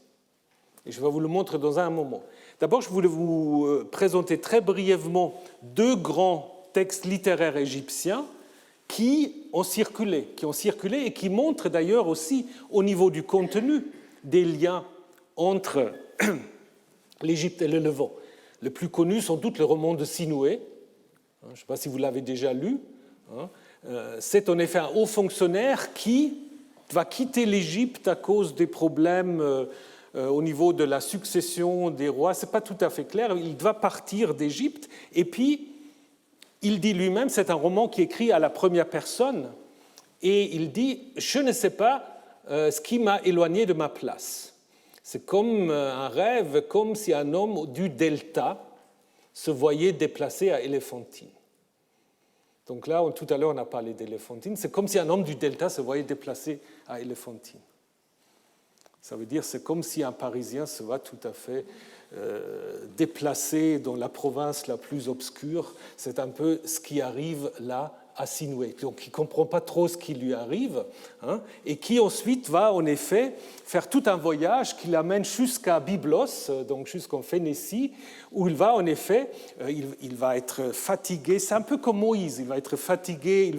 Et je vais vous le montrer dans un moment. D'abord, je voulais vous présenter très brièvement deux grands textes littéraires égyptiens qui ont circulé et qui montrent d'ailleurs aussi, au niveau du contenu, des liens entre l'Égypte et le Levant. Le plus connu sont tous les romans de Sinoué. Je ne sais pas si vous l'avez déjà lu. C'est en effet un haut fonctionnaire qui va quitter l'Égypte à cause des problèmes au niveau de la succession des rois. Ce n'est pas tout à fait clair. Il va partir d'Égypte et puis il dit lui-même, c'est un roman qui est écrit à la première personne, et il dit « Je ne sais pas ce qui m'a éloigné de ma place ». C'est comme un rêve, comme si un homme du delta se voyait déplacé à Éléphantine. Donc là, tout à l'heure, on a parlé d'Éléphantine. C'est comme si un homme du delta se voyait déplacé à Éléphantine. Ça veut dire c'est comme si un Parisien se voit tout à fait déplacé dans la province la plus obscure. C'est un peu ce qui arrive là à Sinué, donc il ne comprend pas trop ce qui lui arrive, hein, et qui ensuite va en effet faire tout un voyage qui l'amène jusqu'à Byblos, donc jusqu'en Phénicie, où il va en effet, il va être fatigué, c'est un peu comme Moïse, il va être fatigué,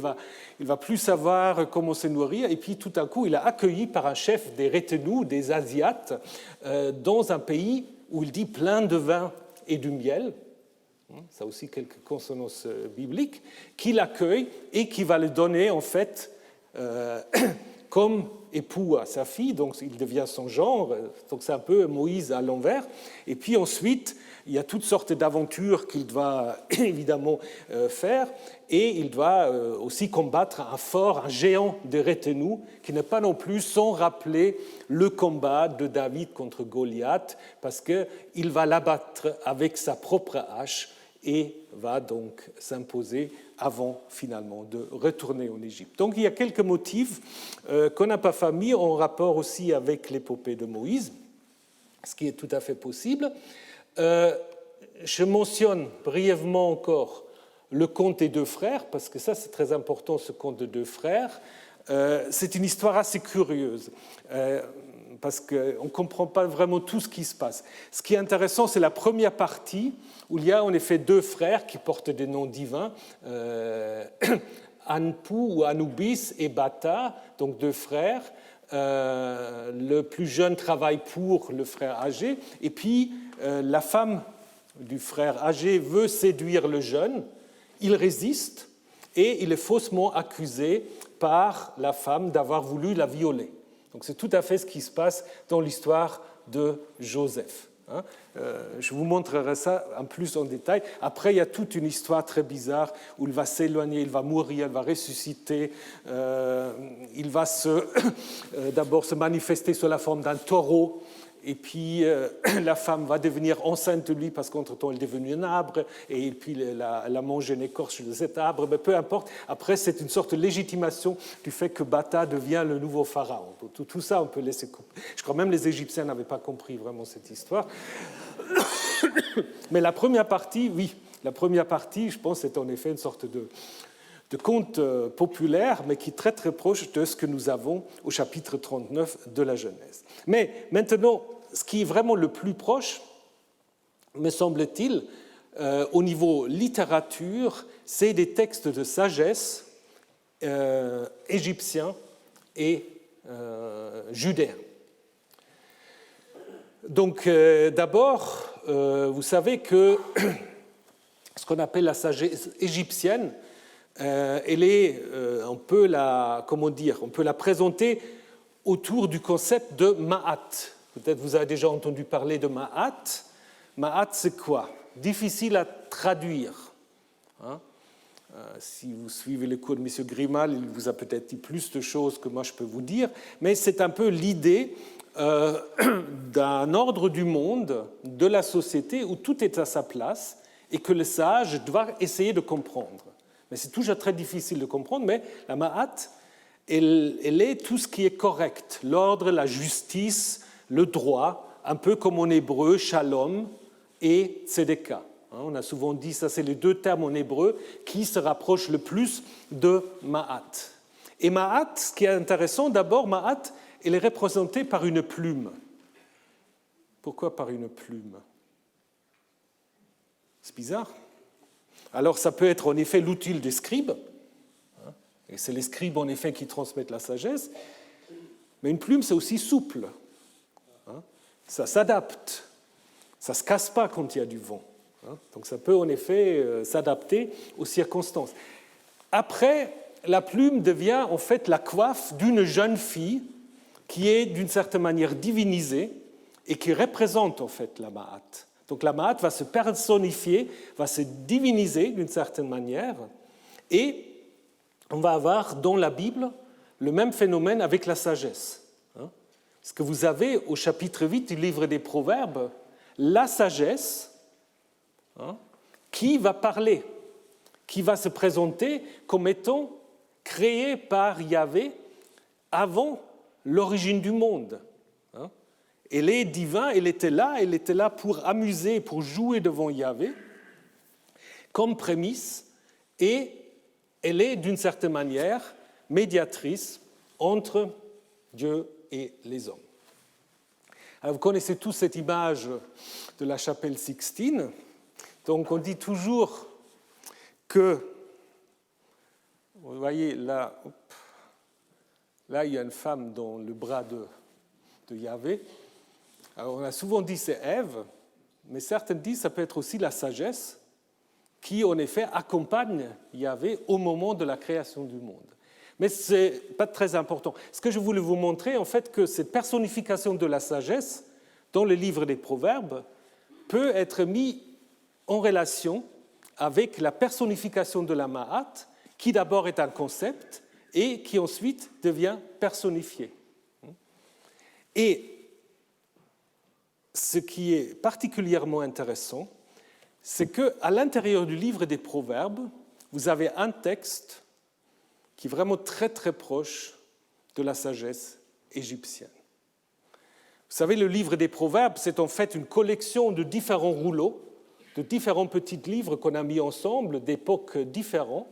il va plus savoir comment se nourrir, et puis tout à coup il est accueilli par un chef des retenus, des Asiates, dans un pays où il dit plein de vin et du miel. Ça aussi quelques consonances bibliques, qui l'accueille et qui va le donner en fait comme époux à sa fille, donc il devient son genre, donc c'est un peu Moïse à l'envers. Et puis ensuite, il y a toutes sortes d'aventures qu'il doit évidemment faire, et il doit aussi combattre un fort, un géant de retenus, qui n'est pas non plus sans rappeler le combat de David contre Goliath, parce qu'il va l'abattre avec sa propre hache, et va donc s'imposer avant finalement de retourner en Égypte. Donc il y a quelques motifs qu'on n'a pas mis en rapport aussi avec l'épopée de Moïse, ce qui est tout à fait possible. Je mentionne brièvement encore le conte des deux frères, parce que ça c'est très important, ce conte des deux frères. C'est une histoire assez curieuse, parce qu'on ne comprend pas vraiment tout ce qui se passe. Ce qui est intéressant, c'est la première partie, où il y a en effet deux frères qui portent des noms divins, Anpu ou Anubis et Bata, donc deux frères. Le plus jeune travaille pour le frère âgé, et puis la femme du frère âgé veut séduire le jeune, il résiste, et il est faussement accusé par la femme d'avoir voulu la violer. Donc c'est tout à fait ce qui se passe dans l'histoire de Joseph. Je vous montrerai ça en plus en détail. Après, il y a toute une histoire très bizarre où il va s'éloigner, il va mourir, il va ressusciter, il va d'abord se manifester sous la forme d'un taureau, et puis la femme va devenir enceinte de lui parce qu'entre-temps elle est devenue un arbre, et puis elle a mangé une écorce de cet arbre, mais peu importe. Après, c'est une sorte de légitimation du fait que Bata devient le nouveau pharaon. Tout ça, on peut laisser couper. Je crois même les Égyptiens n'avaient pas compris vraiment cette histoire. Mais la première partie, oui, la première partie, je pense, c'est en effet une sorte de conte populaire, mais qui est très très proche de ce que nous avons au chapitre 39 de la Genèse. Mais maintenant, ce qui est vraiment le plus proche, me semble-t-il, au niveau littérature, c'est des textes de sagesse égyptiens et judéens. Donc d'abord, vous savez que ce qu'on appelle la sagesse égyptienne, elle est, on peut la présenter autour du concept de Ma'at. Peut-être vous avez déjà entendu parler de Ma'at. Ma'at, c'est quoi? Difficile à traduire. Si vous suivez les cours de M. Grimal, il vous a peut-être dit plus de choses que moi je peux vous dire, mais c'est un peu l'idée d'un ordre du monde, de la société, où tout est à sa place et que le sage doit essayer de comprendre. Mais c'est toujours très difficile de comprendre, mais la Ma'at, elle est tout ce qui est correct, l'ordre, la justice, le droit, un peu comme en hébreu, shalom et tzedeka. On a souvent dit, ça c'est les deux termes en hébreu qui se rapprochent le plus de Ma'at. Et Ma'at, ce qui est intéressant, d'abord, Ma'at, elle est représentée par une plume. Pourquoi par une plume? C'est bizarre. Alors ça peut être en effet l'outil des scribes, et c'est les scribes en effet qui transmettent la sagesse, mais une plume c'est aussi souple, ça s'adapte, ça ne se casse pas quand il y a du vent, donc ça peut en effet s'adapter aux circonstances. Après, la plume devient en fait la coiffe d'une jeune fille qui est d'une certaine manière divinisée et qui représente en fait la Ma'at. Donc la Ma'at va se personnifier, va se diviniser d'une certaine manière, et on va avoir dans la Bible le même phénomène avec la sagesse. Ce que vous avez au chapitre 8 du livre des Proverbes, la sagesse qui va parler, qui va se présenter comme étant créée par Yahvé avant l'origine du monde. Elle est divine, elle était là pour amuser, pour jouer devant Yahvé, comme prémisse, et elle est d'une certaine manière médiatrice entre Dieu et les hommes. Alors, vous connaissez tous cette image de la chapelle Sixtine. Donc on dit toujours que, vous voyez là, il y a une femme dans le bras de Yahvé. Alors on a souvent dit c'est Ève, mais certains disent que ça peut être aussi la sagesse qui en effet accompagne Yahvé au moment de la création du monde. Mais ce n'est pas très important. Ce que je voulais vous montrer, en fait, que cette personnification de la sagesse dans le livre des Proverbes peut être mise en relation avec la personnification de la Ma'at, qui d'abord est un concept et qui ensuite devient personnifié. Et ce qui est particulièrement intéressant, c'est qu'à l'intérieur du livre des Proverbes, vous avez un texte qui est vraiment très très proche de la sagesse égyptienne. Vous savez, le livre des Proverbes, c'est en fait une collection de différents rouleaux, de différents petits livres qu'on a mis ensemble, d'époques différentes.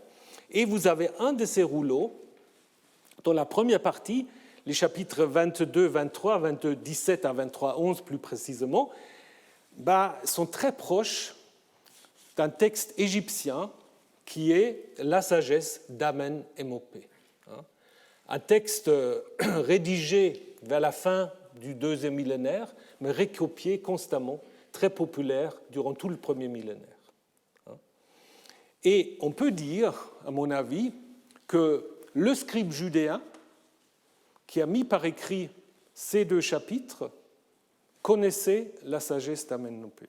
Et vous avez un de ces rouleaux, dans la première partie, les chapitres 22, 23, 22, 17 à 23, 11 plus précisément, sont très proches d'un texte égyptien qui est la sagesse d'Amen-Émopé. Un texte rédigé vers la fin du deuxième millénaire, mais recopié constamment, très populaire durant tout le premier millénaire. Et on peut dire, à mon avis, que le scribe judéen, qui a mis par écrit ces deux chapitres, connaissait la sagesse d'Amen-Émopé.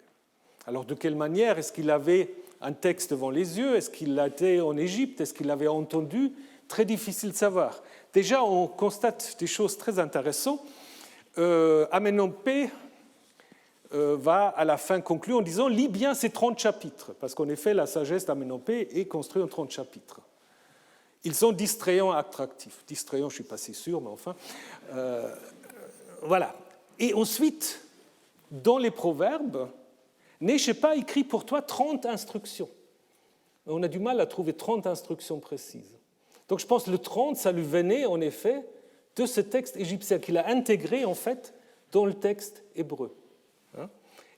Alors de quelle manière? Est-ce qu'il avait un texte devant les yeux? Est-ce qu'il était en Égypte? Est-ce qu'il l'avait entendu? Très difficile de savoir. Déjà, on constate des choses très intéressantes. Amen-Émopé va à la fin conclure en disant « lis bien ces 30 chapitres », parce qu'en effet, la sagesse d'Amen-Émopé est construite en 30 chapitres. Ils sont distrayants et attractifs. Distrayants, je ne suis pas si sûr, mais enfin. Voilà. Et ensuite, dans les proverbes, n'ai-je pas écrit pour toi 30 instructions? On a du mal à trouver 30 instructions précises. Donc je pense que le 30, ça lui venait en effet de ce texte égyptien qu'il a intégré en fait dans le texte hébreu.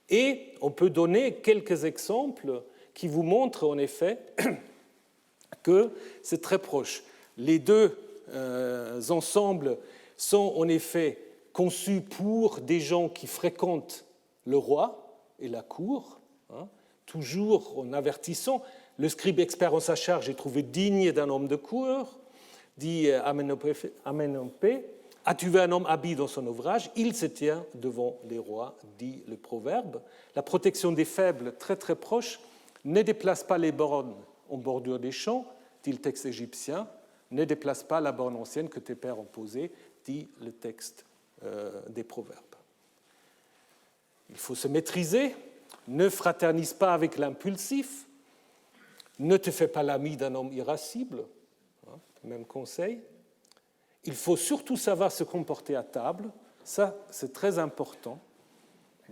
Et on peut donner quelques exemples qui vous montrent en effet que c'est très proche. Les deux ensembles sont en effet conçus pour des gens qui fréquentent le roi et la cour, toujours en avertissant. Le scribe expert en sa charge est trouvé digne d'un homme de cour, dit Amen-Émopé. As-tu vu un homme habile dans son ouvrage? Il se tient devant les rois, dit le proverbe. La protection des faibles, très très proche. Ne déplace pas les bornes en bordure des champs, dit le texte égyptien. Ne déplace pas la borne ancienne que tes pères ont posée, dit le texte des proverbes. Il faut se maîtriser. Ne fraternise pas avec l'impulsif. Ne te fais pas l'ami d'un homme irascible. Même conseil. Il faut surtout savoir se comporter à table. Ça, c'est très important.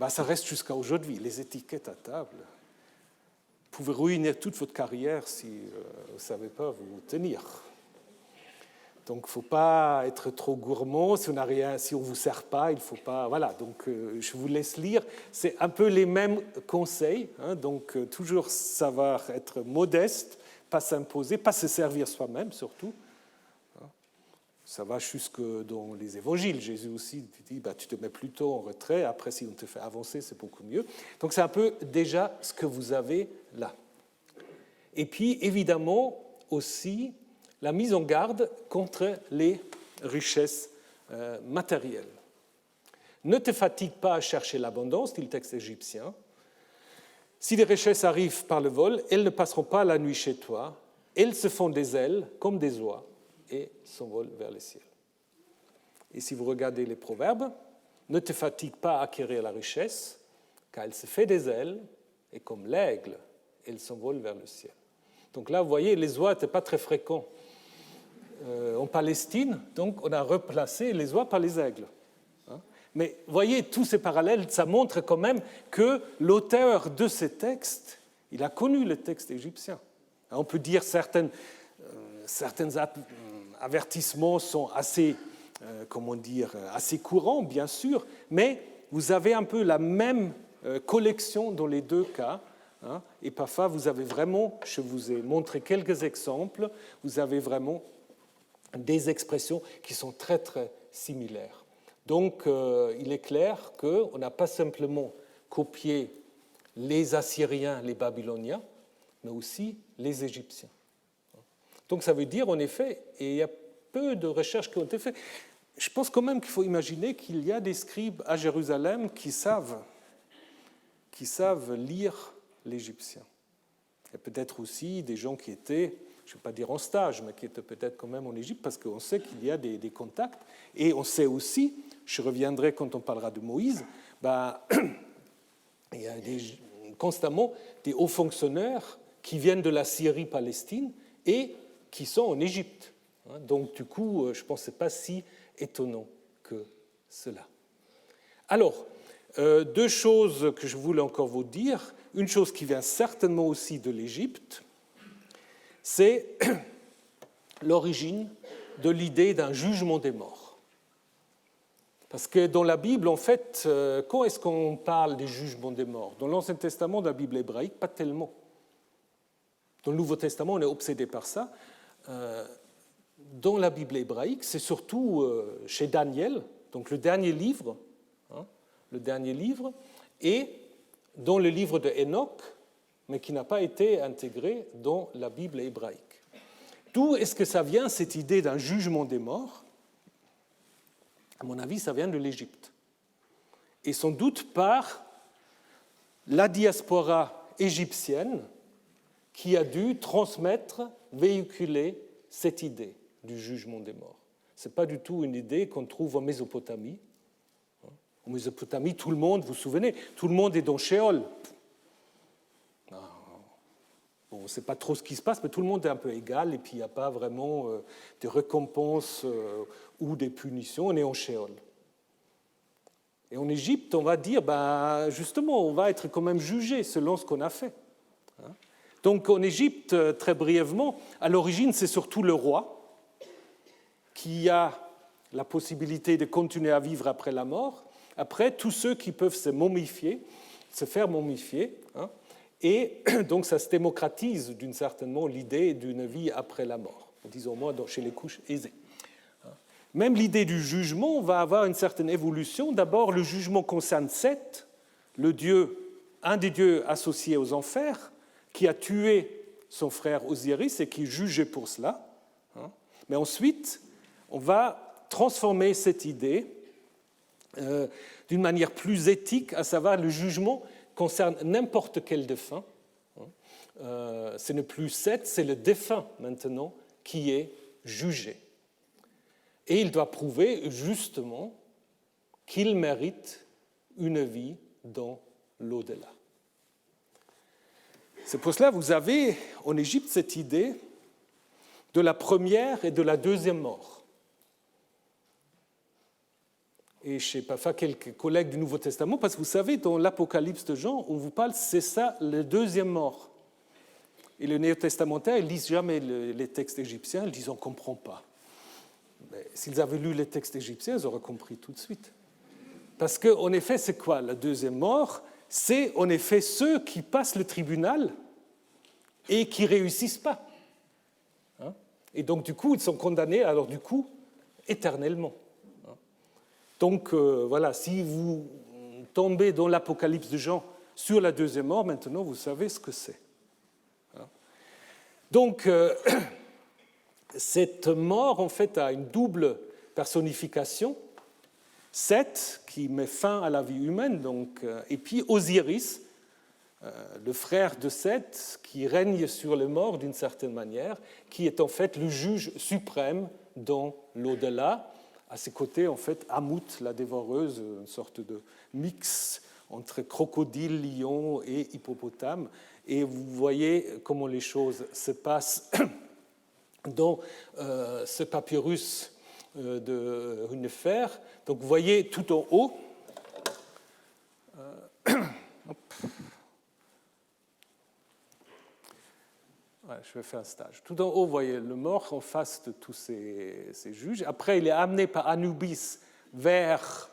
Ça reste jusqu'à aujourd'hui. Les étiquettes à table. Vous pouvez ruiner toute votre carrière si vous ne savez pas vous tenir. Donc, il ne faut pas être trop gourmand. Si on n'a rien, si on ne vous sert pas, il ne faut pas... Voilà, donc je vous laisse lire. C'est un peu les mêmes conseils. Donc, toujours savoir être modeste, pas s'imposer, pas se servir soi-même surtout. Ça va jusque dans les évangiles. Jésus aussi dit, tu te mets plutôt en retrait. Après, si on te fait avancer, c'est beaucoup mieux. Donc, c'est un peu déjà ce que vous avez là. Et puis, évidemment, aussi, la mise en garde contre les richesses matérielles. Ne te fatigue pas à chercher l'abondance, dit le texte égyptien. Si les richesses arrivent par le vol, elles ne passeront pas la nuit chez toi. Elles se font des ailes comme des oies et s'envolent vers le ciel. Et si vous regardez les proverbes, ne te fatigue pas à acquérir la richesse, car elle se fait des ailes, et comme l'aigle, elle s'envole vers le ciel. Donc là, vous voyez, les oies n'étaient pas très fréquents en Palestine, donc on a remplacé les oies par les aigles. Mais vous voyez, tous ces parallèles, ça montre quand même que l'auteur de ces textes, il a connu le texte égyptien. On peut dire certaines certains avertissements sont assez, assez courants, bien sûr, mais vous avez un peu la même collection dans les deux cas. Hein, et parfois, vous avez vraiment, je vous ai montré quelques exemples, vous avez vraiment des expressions qui sont très, très similaires. Donc, il est clair qu'on n'a pas simplement copié les Assyriens, les Babyloniens, mais aussi les Égyptiens. Donc, ça veut dire, en effet, et il y a peu de recherches qui ont été faites, je pense quand même qu'il faut imaginer qu'il y a des scribes à Jérusalem qui savent lire l'égyptien. Il y a peut-être aussi des gens qui étaient, je ne vais pas dire en stage, mais qui étaient peut-être quand même en Égypte, parce qu'on sait qu'il y a des contacts. Et on sait aussi, je reviendrai quand on parlera de Moïse, il y a constamment des hauts fonctionnaires qui viennent de la Syrie-Palestine et qui sont en Égypte. Donc, du coup, je pense que ce n'est pas si étonnant que cela. Alors, deux choses que je voulais encore vous dire. Une chose qui vient certainement aussi de l'Égypte, c'est l'origine de l'idée d'un jugement des morts. Parce que dans la Bible, en fait, quand est-ce qu'on parle des jugements des morts? Dans l'Ancien Testament, dans la Bible hébraïque, pas tellement. Dans le Nouveau Testament, on est obsédé par ça. Dans la Bible hébraïque, c'est surtout chez Daniel, donc le dernier livre, et dans le livre de Enoch, mais qui n'a pas été intégré dans la Bible hébraïque. D'où est-ce que ça vient, cette idée d'un jugement des morts? À mon avis, ça vient de l'Égypte. Et sans doute par la diaspora égyptienne qui a dû transmettre, véhiculer cette idée du jugement des morts. Ce n'est pas du tout une idée qu'on trouve en Mésopotamie. En Mésopotamie, tout le monde, vous vous souvenez, tout le monde est dans Sheol. Bon, on ne sait pas trop ce qui se passe, mais tout le monde est un peu égal, et puis il n'y a pas vraiment de récompenses ou des punitions, on est en Sheol. Et en Égypte, on va dire, justement, on va être quand même jugé selon ce qu'on a fait. Donc en Égypte, très brièvement, à l'origine, c'est surtout le roi qui a la possibilité de continuer à vivre après la mort. Après, tous ceux qui peuvent se faire momifier, et donc ça se démocratise d'une certaine manière l'idée d'une vie après la mort, disons moi chez les couches aisées. Même l'idée du jugement va avoir une certaine évolution. D'abord, le jugement concerne Seth, un des dieux associés aux enfers, qui a tué son frère Osiris et qui est jugé pour cela. Mais ensuite, on va transformer cette idée d'une manière plus éthique, à savoir le jugement concerne n'importe quel défunt. Ce n'est plus Seth, c'est le défunt maintenant qui est jugé. Et il doit prouver justement qu'il mérite une vie dans l'au-delà. C'est pour cela que vous avez en Égypte cette idée de la première et de la deuxième mort. Et je sais pas, quelques collègues du Nouveau Testament, parce que vous savez, dans l'Apocalypse de Jean, on vous parle, c'est ça, la deuxième mort. Et les néo-testamentaires, ils ne lisent jamais les textes égyptiens, ils disent on ne comprend pas. Mais s'ils avaient lu les textes égyptiens, ils auraient compris tout de suite. Parce qu'en effet, c'est quoi la deuxième mort? C'est en effet ceux qui passent le tribunal et qui ne réussissent pas. Et donc, du coup, ils sont condamnés, alors du coup, éternellement. Donc, voilà, si vous tombez dans l'Apocalypse de Jean sur la deuxième mort, maintenant, vous savez ce que c'est. Donc, cette mort, en fait, a une double personnification. Seth, qui met fin à la vie humaine, donc, et puis Osiris, le frère de Seth, qui règne sur les morts d'une certaine manière, qui est en fait le juge suprême dans l'au-delà. À ses côtés, en fait, Amout, la dévoreuse, une sorte de mix entre crocodile, lion et hippopotame. Et vous voyez comment les choses se passent dans ce papyrus de Runefer. Donc, vous voyez tout en haut, Voilà, je vais faire un stage. Tout en haut, vous voyez le mort en face de tous ces juges. Après, il est amené par Anubis vers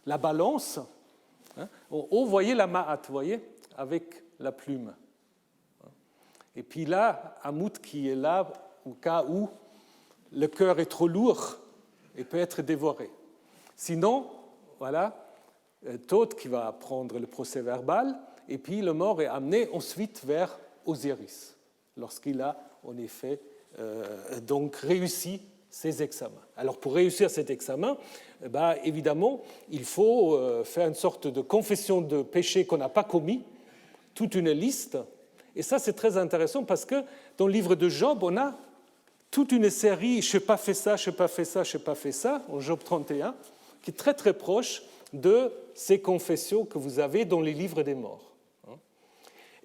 la balance. En haut, vous voyez la Ma'at, vous voyez, avec la plume. Et puis là, Hamout qui est là au cas où le cœur est trop lourd et peut être dévoré. Sinon, voilà, Thoth qui va prendre le procès verbal, et puis le mort est amené ensuite vers Osiris, lorsqu'il a en effet donc réussi ses examens. Alors pour réussir cet examen, évidemment, il faut faire une sorte de confession de péché qu'on n'a pas commis, toute une liste. Et ça, c'est très intéressant parce que dans le livre de Job, on a toute une série « je n'ai pas fait ça, je n'ai pas fait ça, je n'ai pas fait ça » en Job 31, qui est très très proche de ces confessions que vous avez dans les livres des morts.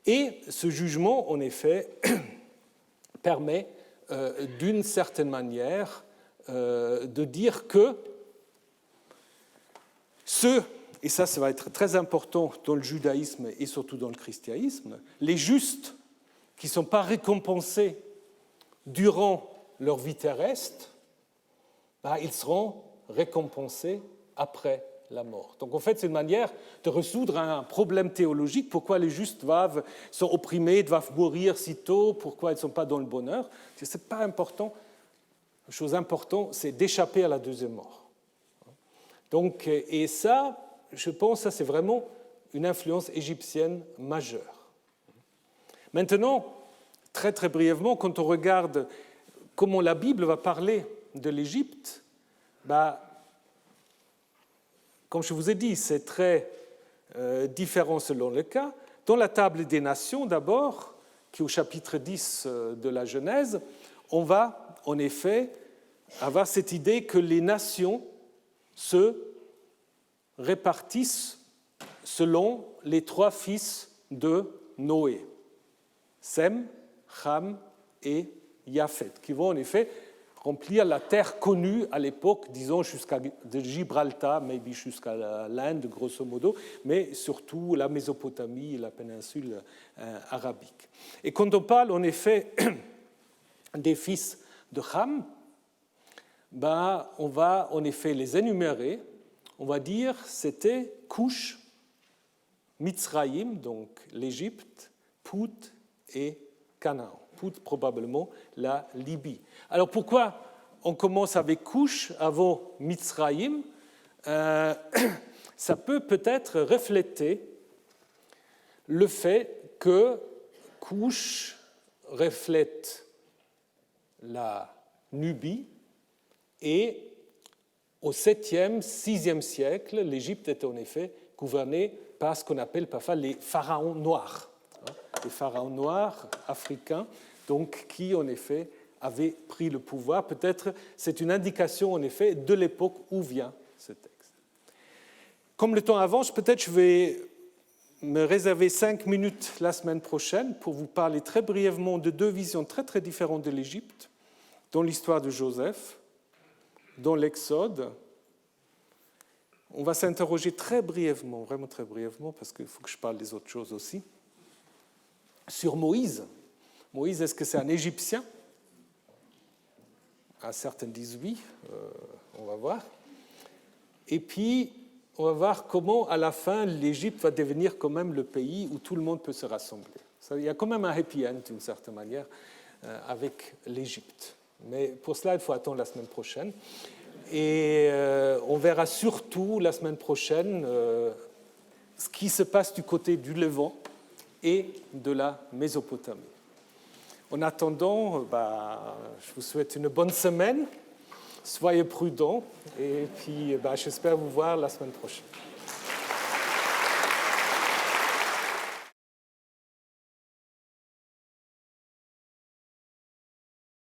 Et ce jugement, en effet, permet d'une certaine manière de dire que ceux, et ça va être très important dans le judaïsme et surtout dans le christianisme, les justes qui ne sont pas récompensés durant leur vie terrestre, ils seront récompensés après la mort. Donc en fait, c'est une manière de résoudre un problème théologique. Pourquoi les justes sont opprimés, doivent mourir si tôt, pourquoi ils ne sont pas dans le bonheur. Ce n'est pas important. La chose importante, c'est d'échapper à la deuxième mort. Donc, et ça, je pense, ça c'est vraiment une influence égyptienne majeure. Maintenant, très très brièvement, quand on regarde comment la Bible va parler de l'Égypte, comme je vous ai dit, c'est très différent selon le cas. Dans la table des nations, d'abord, qui est au chapitre 10 de la Genèse, on va en effet avoir cette idée que les nations se répartissent selon les trois fils de Noé, Sem, Ham et Japhet, qui vont en effet remplir la terre connue à l'époque, disons jusqu'à Gibraltar, maybe jusqu'à l'Inde, grosso modo, mais surtout la Mésopotamie et la péninsule arabique. Et quand on parle en effet des fils de Ham, on va en effet les énumérer. On va dire c'était Cush, Mitzraïm, donc l'Égypte, Pout et Canaan. Pout, probablement la Libye. Alors pourquoi on commence avec Cush avant Mitzraïm? Ça peut peut-être refléter le fait que Cush reflète la Nubie et au 7e, 6e siècle, l'Égypte était en effet gouvernée par ce qu'on appelle parfois les pharaons noirs. Les pharaons noirs africains, donc, qui en effet avaient pris le pouvoir. Peut-être c'est une indication en effet de l'époque où vient ce texte. Comme le temps avance, peut-être je vais me réserver 5 minutes la semaine prochaine pour vous parler très brièvement de deux visions très très différentes de l'Égypte, dans l'histoire de Joseph, dans l'Exode. On va s'interroger très brièvement, vraiment très brièvement, parce qu'il faut que je parle des autres choses aussi, sur Moïse. Moïse, est-ce que c'est un Égyptien? Certains disent oui, on va voir. Et puis, on va voir comment, à la fin, l'Égypte va devenir quand même le pays où tout le monde peut se rassembler. Il y a quand même un happy end, d'une certaine manière, avec l'Égypte. Mais pour cela, il faut attendre la semaine prochaine. Et on verra surtout la semaine prochaine ce qui se passe du côté du Levant et de la Mésopotamie. En attendant, je vous souhaite une bonne semaine, soyez prudents et puis j'espère vous voir la semaine prochaine.